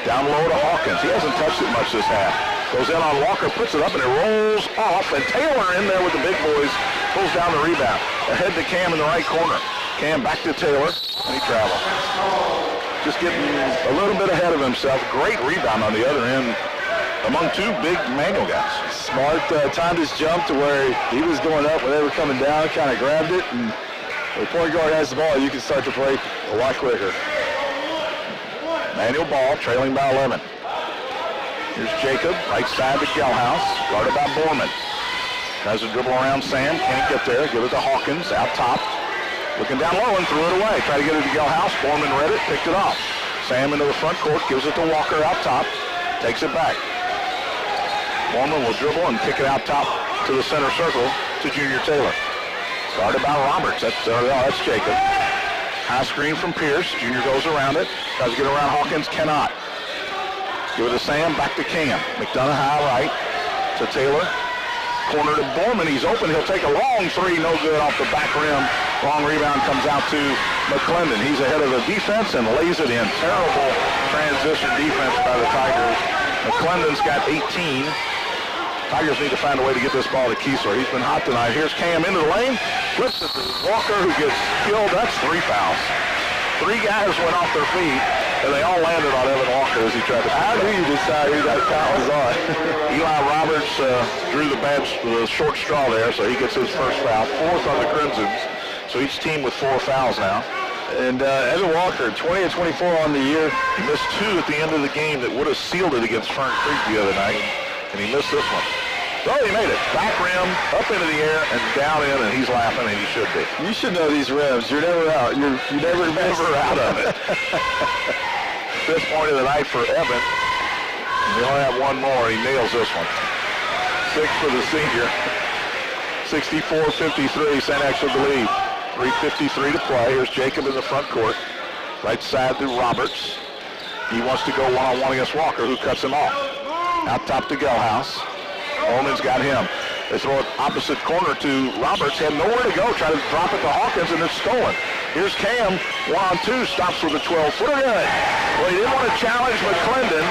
Down low to Hawkins. He hasn't touched it much this half. Goes in on Walker, puts it up, and it rolls off. And Taylor in there with the big boys pulls down the rebound. Ahead to Cam in the right corner. Cam back to Taylor, and he travels. Just getting a little bit ahead of himself. Great rebound on the other end among 2 big Manual guys. Smart timed his jump to where he was going up when they were coming down, kind of grabbed it, and when the point guard has the ball, you can start to play a lot quicker. Manual ball, trailing by 11. Here's Jacob, right side to Gilhouse, guarded by Borman. Tries to dribble around Sam, can't get there. Give it to Hawkins, out top. Looking down low and threw it away. Try to get it to Gilhouse. Borman read it, picked it off. Sam into the front court, gives it to Walker out top, takes it back. Borman will dribble and kick it out top to the center circle to Junior Taylor. Guarded by Roberts. That's Jacob. High screen from Pierce. Junior goes around it. Tries to get around Hawkins. Cannot. Give it to Sam. Back to Cam. McDonough high right to Taylor. Corner to Borman. He's open. He'll take a long 3. No good off the back rim. Long rebound comes out to McClendon. He's ahead of the defense and lays it in. Terrible transition defense by the Tigers. McClendon's got 18. Tigers need to find a way to get this ball to Kiesler. He's been hot tonight. Here's Cam into the lane. Flips it to Walker, who gets killed. That's 3 fouls. 3 guys went off their feet, and they all landed on Evan Walker as he tried to. How do you decide who that foul was on? Eli Roberts drew the short straw there, so he gets his first foul. 4th on the Crimsons. So each team with 4 fouls now. And Evan Walker, 20 of 24 on the year. He missed 2 at the end of the game that would have sealed it against Fern Creek the other night, and he missed this one. Oh, he made it. Back rim, up into the air, and down in, and he's laughing, and he should be. You should know these rims. You're never out. You're never out of it. 5th point of the night for Evan. He'll have 1 more. He nails this one. 6 for the senior. 64-53. St. X with the lead. 3:53 to play. Here's Jacob in the front court. Right side to Roberts. He wants to go one-on-one against Walker, who cuts him off. Out top to Gilhouse. Holman's got him. They throw it opposite corner to Roberts. Had nowhere to go. Try to drop it to Hawkins, and it's stolen. Here's Cam. 1-on-2. Stops with a 12-footer. Good. Well, he didn't want to challenge McClendon,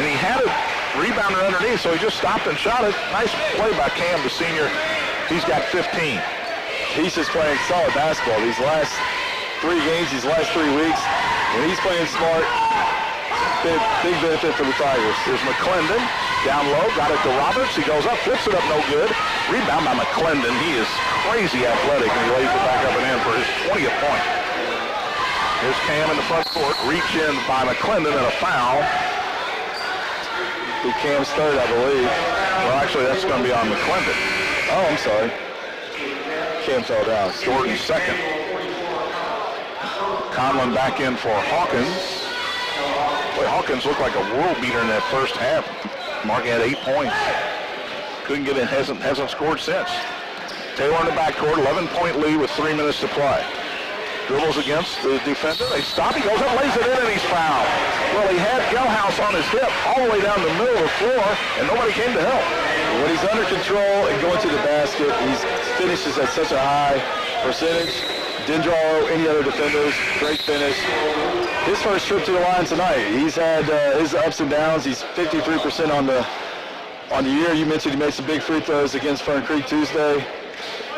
and he had a rebounder underneath, so he just stopped and shot it. Nice play by Cam, the senior. He's got 15. He's just playing solid basketball. These last 3 games, these last 3 weeks, when he's playing smart, big benefit for the Tigers. Here's McClendon. Down low, got it to Roberts. He goes up, flips it up, no good. Rebound by McClendon. He is crazy athletic, and he lays it back up and in for his 20th point. Here's Cam in the front court. Reach in by McClendon and a foul. Be Cam's 3rd, I believe. Well, actually, that's going to be on McClendon. Oh, I'm sorry. Cam fell down. Jordan's 2nd. Conlon back in for Hawkins. Boy, Hawkins looked like a world beater in that first half. Mark had 8 points. Couldn't get in, hasn't scored since. Taylor in the backcourt, 11-point lead with 3 minutes to play. Dribbles against the defender. They stop. He goes up, lays it in, and he's fouled. Well, he had Gilhouse on his hip all the way down the middle of the floor, and nobody came to help. When he's under control and going to the basket, he finishes at such a high percentage. Didn't draw any other defenders. Great finish. His first trip to the line tonight. He's had his ups and downs. He's 53% on the year. You mentioned he made some big free throws against Fern Creek Tuesday.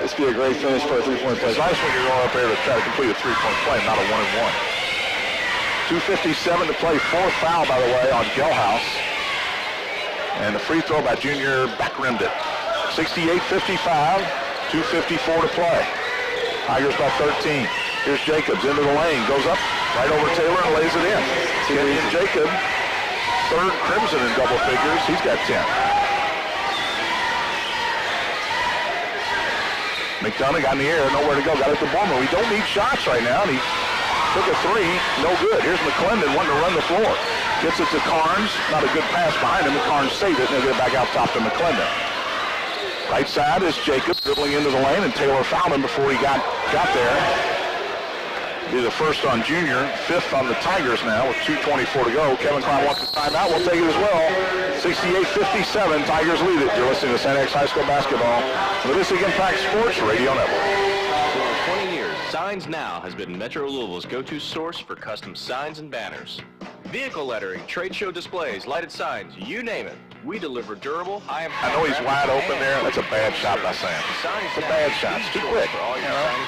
This would be a great finish for a 3-point play. It's nice when you're going up there to try to complete a 3-point play, not a 1-and-1. 2:57 to play. 4th foul, by the way, on Gilhouse. And the free throw by Junior back-rimmed it. 68-55, 2:54 to play. Tigers by 13. Here's Jacobs into the lane, goes up right over Taylor and lays it in. Kenny and Jacob, 3rd Crimson in double figures. He's got 10. McDonough got in the air, nowhere to go. Got it to Borman. We don't need shots right now. And he took a 3, no good. Here's McClendon wanting to run the floor. Gets it to Carnes. Not a good pass behind him. Carnes saved it, and they'll get it back out top to McClendon. Right side is Jacob dribbling into the lane, and Taylor fouled him before he got there. Be the first on Junior, fifth on the Tigers now with 2:24 to go. Kevin Klein wants a timeout. We'll take it as well. 68-57, Tigers lead it. You're listening to St. X High School basketball on the Basic Impact Sports Radio Network. For 20 years, Signs Now has been Metro Louisville's go-to source for custom signs and banners. Vehicle lettering, trade show displays, lighted signs, you name it. We deliver durable, high-impact... I know he's wide open there. That's a bad shot by Sam. It's a bad shot. It's too quick.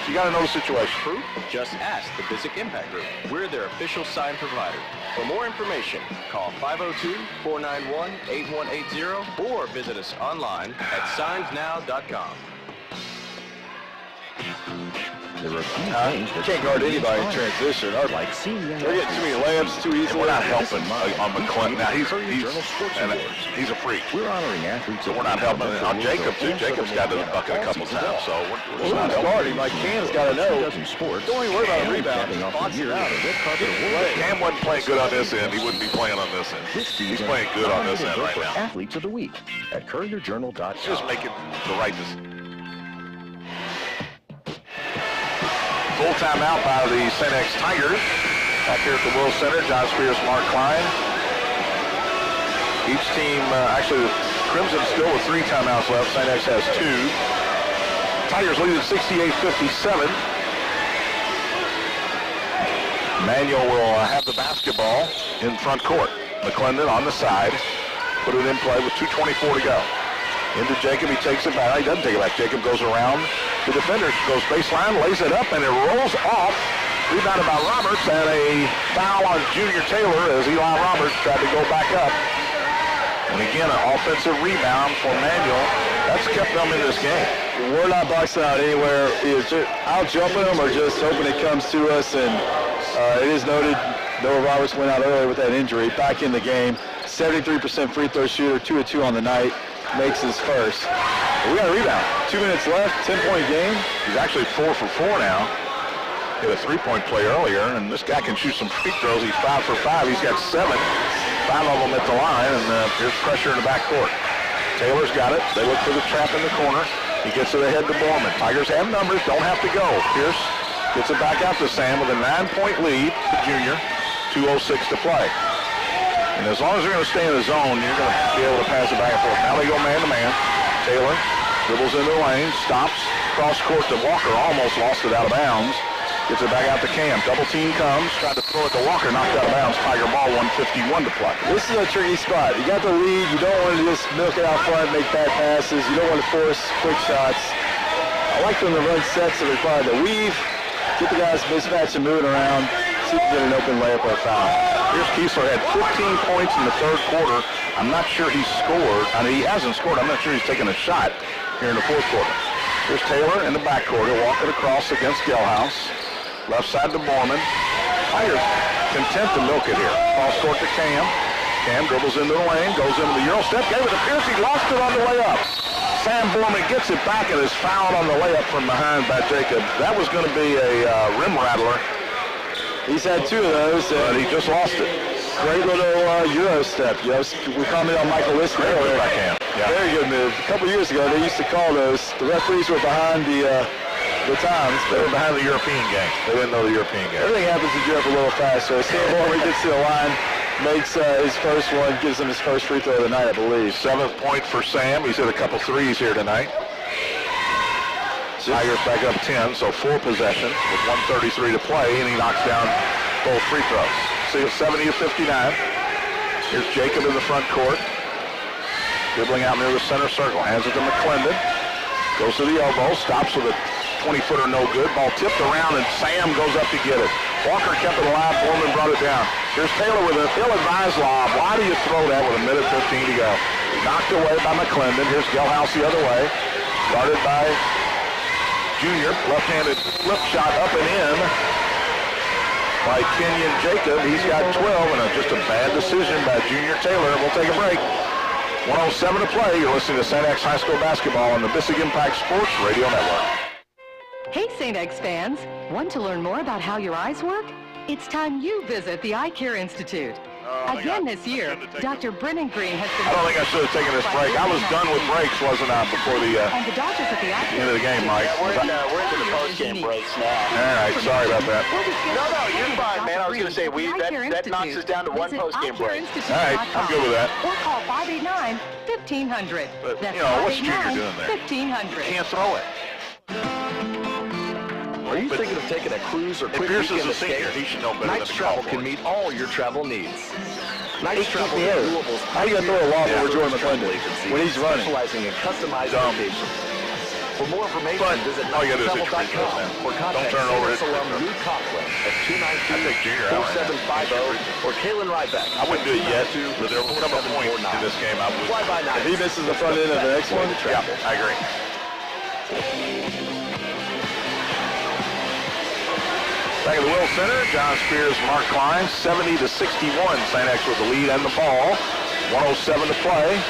You got to know the situation. Proof? Just ask the Basic Impact Group. We're their official sign provider. For more information, call 502-491-8180 or visit us online at signsnow.com. There are a few things that can't guard anybody in transition. They're getting too many layups too easily. We're not helping on McClendon. Now he's a freak. We're honoring athletes. So we're not helping on Jacob too. Jacob's got to the bucket a couple times, so we're not helping. Like Cam's got to know. Don't even worry about a rebound. Cam wasn't playing good on this end. He wouldn't be playing on this end. He's playing good on this end right now. Athletes of the week at CourierJournal.com. Just making the right decision. Full timeout by the St. X Tigers. Back here at the Will Center, John Spears, Mark Klein. Each team, actually the Crimson still with 3 timeouts left. St. X has 2. Tigers lead at 68-57. Manuel will have the basketball in front court. McClendon on the side. Put it in play with 2:24 to go. Into Jacob, he takes it back. He doesn't take it back. Jacob goes around the defender, goes baseline, lays it up, and it rolls off. Rebounded by Roberts, and a foul on Junior Taylor as Eli Roberts tried to go back up. And again, an offensive rebound for Manuel. That's kept them in this game. We're not boxing out anywhere. Either out jumping them or just hoping it comes to us. And it is noted Noah Roberts went out earlier with that injury. Back in the game, 73% free throw shooter, 2 of 2 on the night. Makes his first. But we got a rebound. 2 minutes left, 10-point game. He's actually 4 for 4 now. Hit a 3-point play earlier, and this guy can shoot some free throws. He's 5 for 5. He's got 7. 5 of them at the line, and here's pressure in the backcourt. Taylor's got it. They look for the trap in the corner. He gets it ahead to Borman. Tigers have numbers, don't have to go. Pierce gets it back out to Sam with a 9-point lead to Junior. 2:06 to play. And as long as they're going to stay in the zone, you're going to be able to pass it back and forth. Now they go man-to-man. Taylor dribbles into the lane, stops, cross court to Walker, almost lost it out of bounds. Gets it back out to Cam. Double team comes, tried to throw it to Walker, knocked out of bounds. Tiger ball, 1:51 to play. This is a tricky spot. You got the lead. You don't want to just milk it out front, make bad passes. You don't want to force quick shots. I like them to run sets that require the weave, get the guys mismatched and moving around, see if you get an open layup or a foul. Here's Kiesler, had 15 points in the third quarter. I'm not sure he scored. I mean, he hasn't scored. I'm not sure he's taken a shot here in the fourth quarter. Here's Taylor in the backcourt. He'll walk it across against Gelhaus. Left side to Borman. Tigers content to milk it here. Cross court to Cam. Cam dribbles into the lane, goes into the Euro step, gave it to Pierce. He lost it on the way up. Sam Borman gets it back and is fouled on the layup from behind by Jacob. That was going to be a rim rattler. He's had 2 of those, but he just lost it. Great little Euro step. You know, we commented on Michael Lister earlier. Yeah. Very good move. A couple years ago, they used to call those. The referees were behind the times. They were behind the European game. They didn't know the European game. Everything happens in Europe a little faster. Sam Borman gets to the line, makes his first one, gives him his first free throw of the night, I believe. 7th point for Sam. He's hit a couple threes here tonight. Tigers back up 10, so 4 possessions with 1:33 to play, and he knocks down both free throws. See, it's 70-59. Here's Jacob in the front court. Dribbling out near the center circle. Hands it to McClendon. Goes to the elbow. Stops with a 20-footer no good. Ball tipped around, and Sam goes up to get it. Walker kept it alive. Borman brought it down. Here's Taylor with an ill-advised lob. Why do you throw that with 1:15 to go? Knocked away by McClendon. Here's Gelhaus the other way. Guarded by Junior. Left-handed flip shot up and in by Kenyon Jacob. He's got 12, and just a bad decision by Junior Taylor. We'll take a break. 1:07 to play. You're listening to St. X High School basketball on the Basic Impact Sports Radio Network. Hey, St. X fans. Want to learn more about how your eyes work? It's time you visit the Eye Care Institute. Again this year, Dr. Brennan Green has been... I don't think I should have taken this break. I was done with breaks, wasn't I, before the and the Dodgers at the end of the game, Mike? Yeah, we're into the post-game breaks now. All right, sorry about that. No, you're fine, man. I was going to say, that knocks us down to one post-game break. All right, I'm good with that. Or call 589-1500. But, you know, what's Junior doing there? 1500. Can't throw it. Are you thinking of taking a cruise or quick Pierce is weekend a senior. escape? He should know better Knight's than Travel to can meet all your travel needs. Knight's Travel is Louisville's How do you throw a lob over Jordan travel McClendon agency when he's running? specializing in customized locations. For more information, visit all you gotta do is hit free throws now. or contact Don't turn over his alum Lou Coughlin at 292-4750 or Kalen Ryback. I wouldn't do it yet, but there will come a point in this game I would. If he misses the front end of the next one, yeah, I agree. Back at the Will Center, John Spears, Mark Klein, 70-61. St. X with the lead and the ball. 1:07 to play.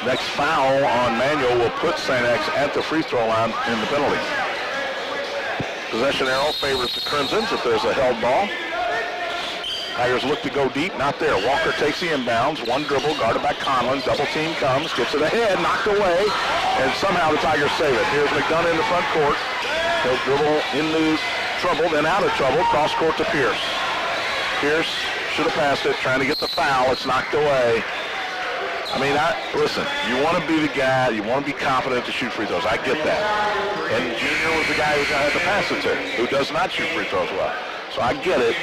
Next foul on Manuel will put St. X at the free throw line in the penalty. Possession arrow favors the Crimsons if there's a held ball. Tigers look to go deep, not there. Walker takes the inbounds, one dribble, guarded by Conlon. Double team comes, gets it ahead, knocked away, and somehow the Tigers save it. Here's McDonough in the front court. He'll dribble into trouble, then out of trouble, cross court to Pierce. Pierce should have passed it, trying to get the foul. It's knocked away. I mean, listen, you want to be the guy, you want to be competent to shoot free throws. I get that. And Junior was the guy who had to pass it to, who does not shoot free throws well. So I get it.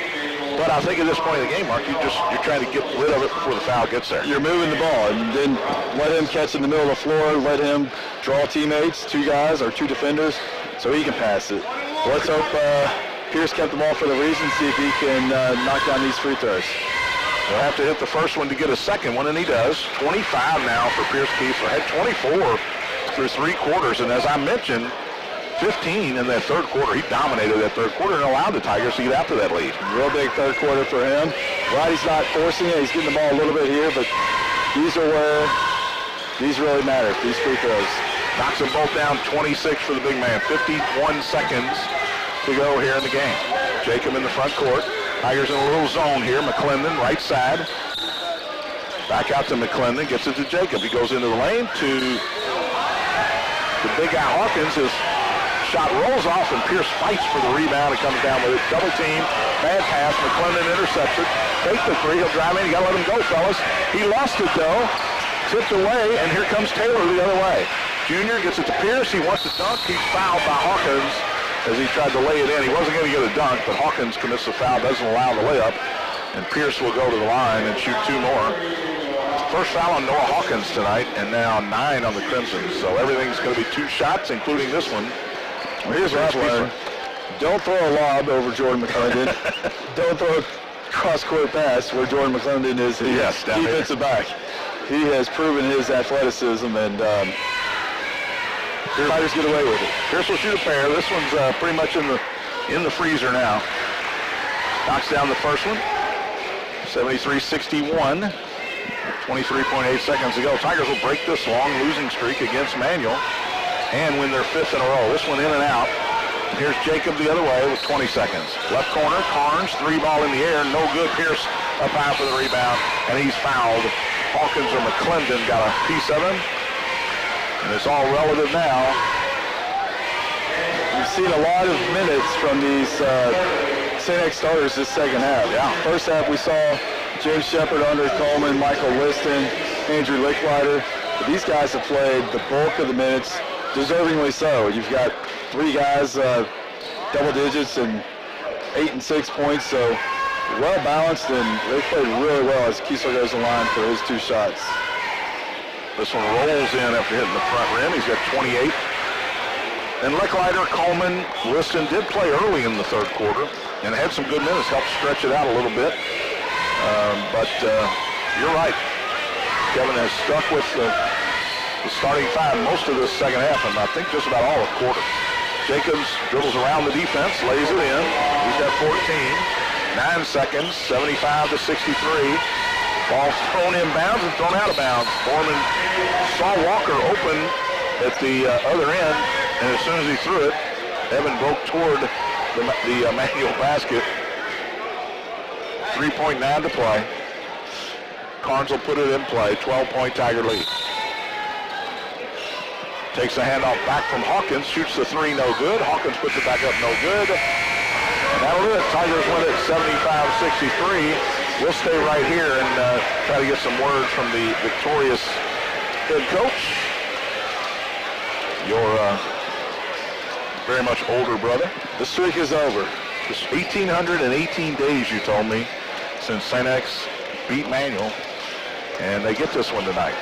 But I think at this point in the game, Mark, you're trying to get rid of it before the foul gets there. You're moving the ball, and then let him catch in the middle of the floor, let him draw teammates, two guys or two defenders, so he can pass it. Let's hope Pierce kept the ball for the reason, see if he can knock down these free throws. He'll have to hit the first one to get a second one, and he does. 25 now for Pierce Kiesler. Had 24 through 3 quarters, and as I mentioned, 15 in that third quarter. He dominated that third quarter and allowed the Tigers to get after that lead. Real big third quarter for him. Right, he's not forcing it. He's getting the ball a little bit here, but these are where these really matter, these free throws. Knocks them both down, 26 for the big man. 51 seconds to go here in the game. Jacob in the front court. Tigers in a little zone here. McClendon, right side. Back out to McClendon. Gets it to Jacob. He goes into the lane to the big guy Hawkins. His shot rolls off, and Pierce fights for the rebound and comes down with it. Double team. Bad pass. McClendon intercepts it. Take the three. He'll drive in. You got to let him go, fellas. He lost it, though. Tipped away, and here comes Taylor the other way. Junior gets it to Pierce. He wants to dunk. He's fouled by Hawkins as he tried to lay it in. He wasn't going to get a dunk, but Hawkins commits the foul, doesn't allow the layup, and Pierce will go to the line and shoot 2 more. First foul on Noah Hawkins tonight, and now 9 on the Crimsons. So everything's going to be 2 shots, including this one. Well, here's what I've learned. Don't throw a lob over Jordan McClendon. Don't throw a cross-court pass where Jordan McClendon is the defensive back. He has proven his athleticism, and Tigers get away with it. Pierce will shoot a pair. This one's pretty much in the freezer now. Knocks down the first one. 73-61. 23.8 seconds to go. Tigers will break this long losing streak against Manual and win their 5th in a row. This one in and out. Here's Jacob the other way with 20 seconds. Left corner, Carnes, 3-ball in the air. No good. Pierce up high for the rebound, and he's fouled. Hawkins or McClendon got a piece of him. And it's all relative now. You've seen a lot of minutes from these St. X starters this second half. Yeah. First half we saw James Shepard, Andre Coleman, Michael Liston, Andrew Licklider. But these guys have played the bulk of the minutes, deservingly so. You've got 3 guys double digits and 8 and 6 points, so well balanced, and they played really well as Kiesler goes in line for his 2 shots. This one rolls in after hitting the front rim. He's got 28. And Licklider, Coleman, Liston did play early in the third quarter and had some good minutes, helped stretch it out a little bit. But you're right. Kevin has stuck with the starting 5 most of this second half, and I think just about all of quarter. Jacobs dribbles around the defense, lays it in. He's got 14. 9 seconds, 75-63. Ball thrown inbounds and thrown out of bounds. Foreman saw Walker open at the other end, and as soon as he threw it, Evan broke toward the Manual basket. 3.9 to play. Carnes will put it in play. 12-point Tiger lead. Takes a handoff back from Hawkins. Shoots the three, no good. Hawkins puts it back up, no good. And that'll do it. Tigers win it 75-63. We'll stay right here and try to get some words from the victorious head coach. Your very much older brother. The streak is over. It's 1,818 days, you told me, since St. X beat Manual, and they get this one tonight.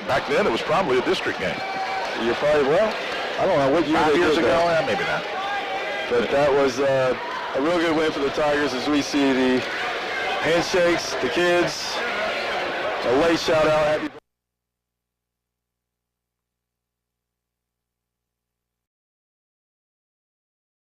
Back then, it was probably a district game. You're probably, well, I don't know what year 5 they years did ago, that. maybe not. But that was a real good win for the Tigers as we see the handshakes, the kids, a late shout out. Happy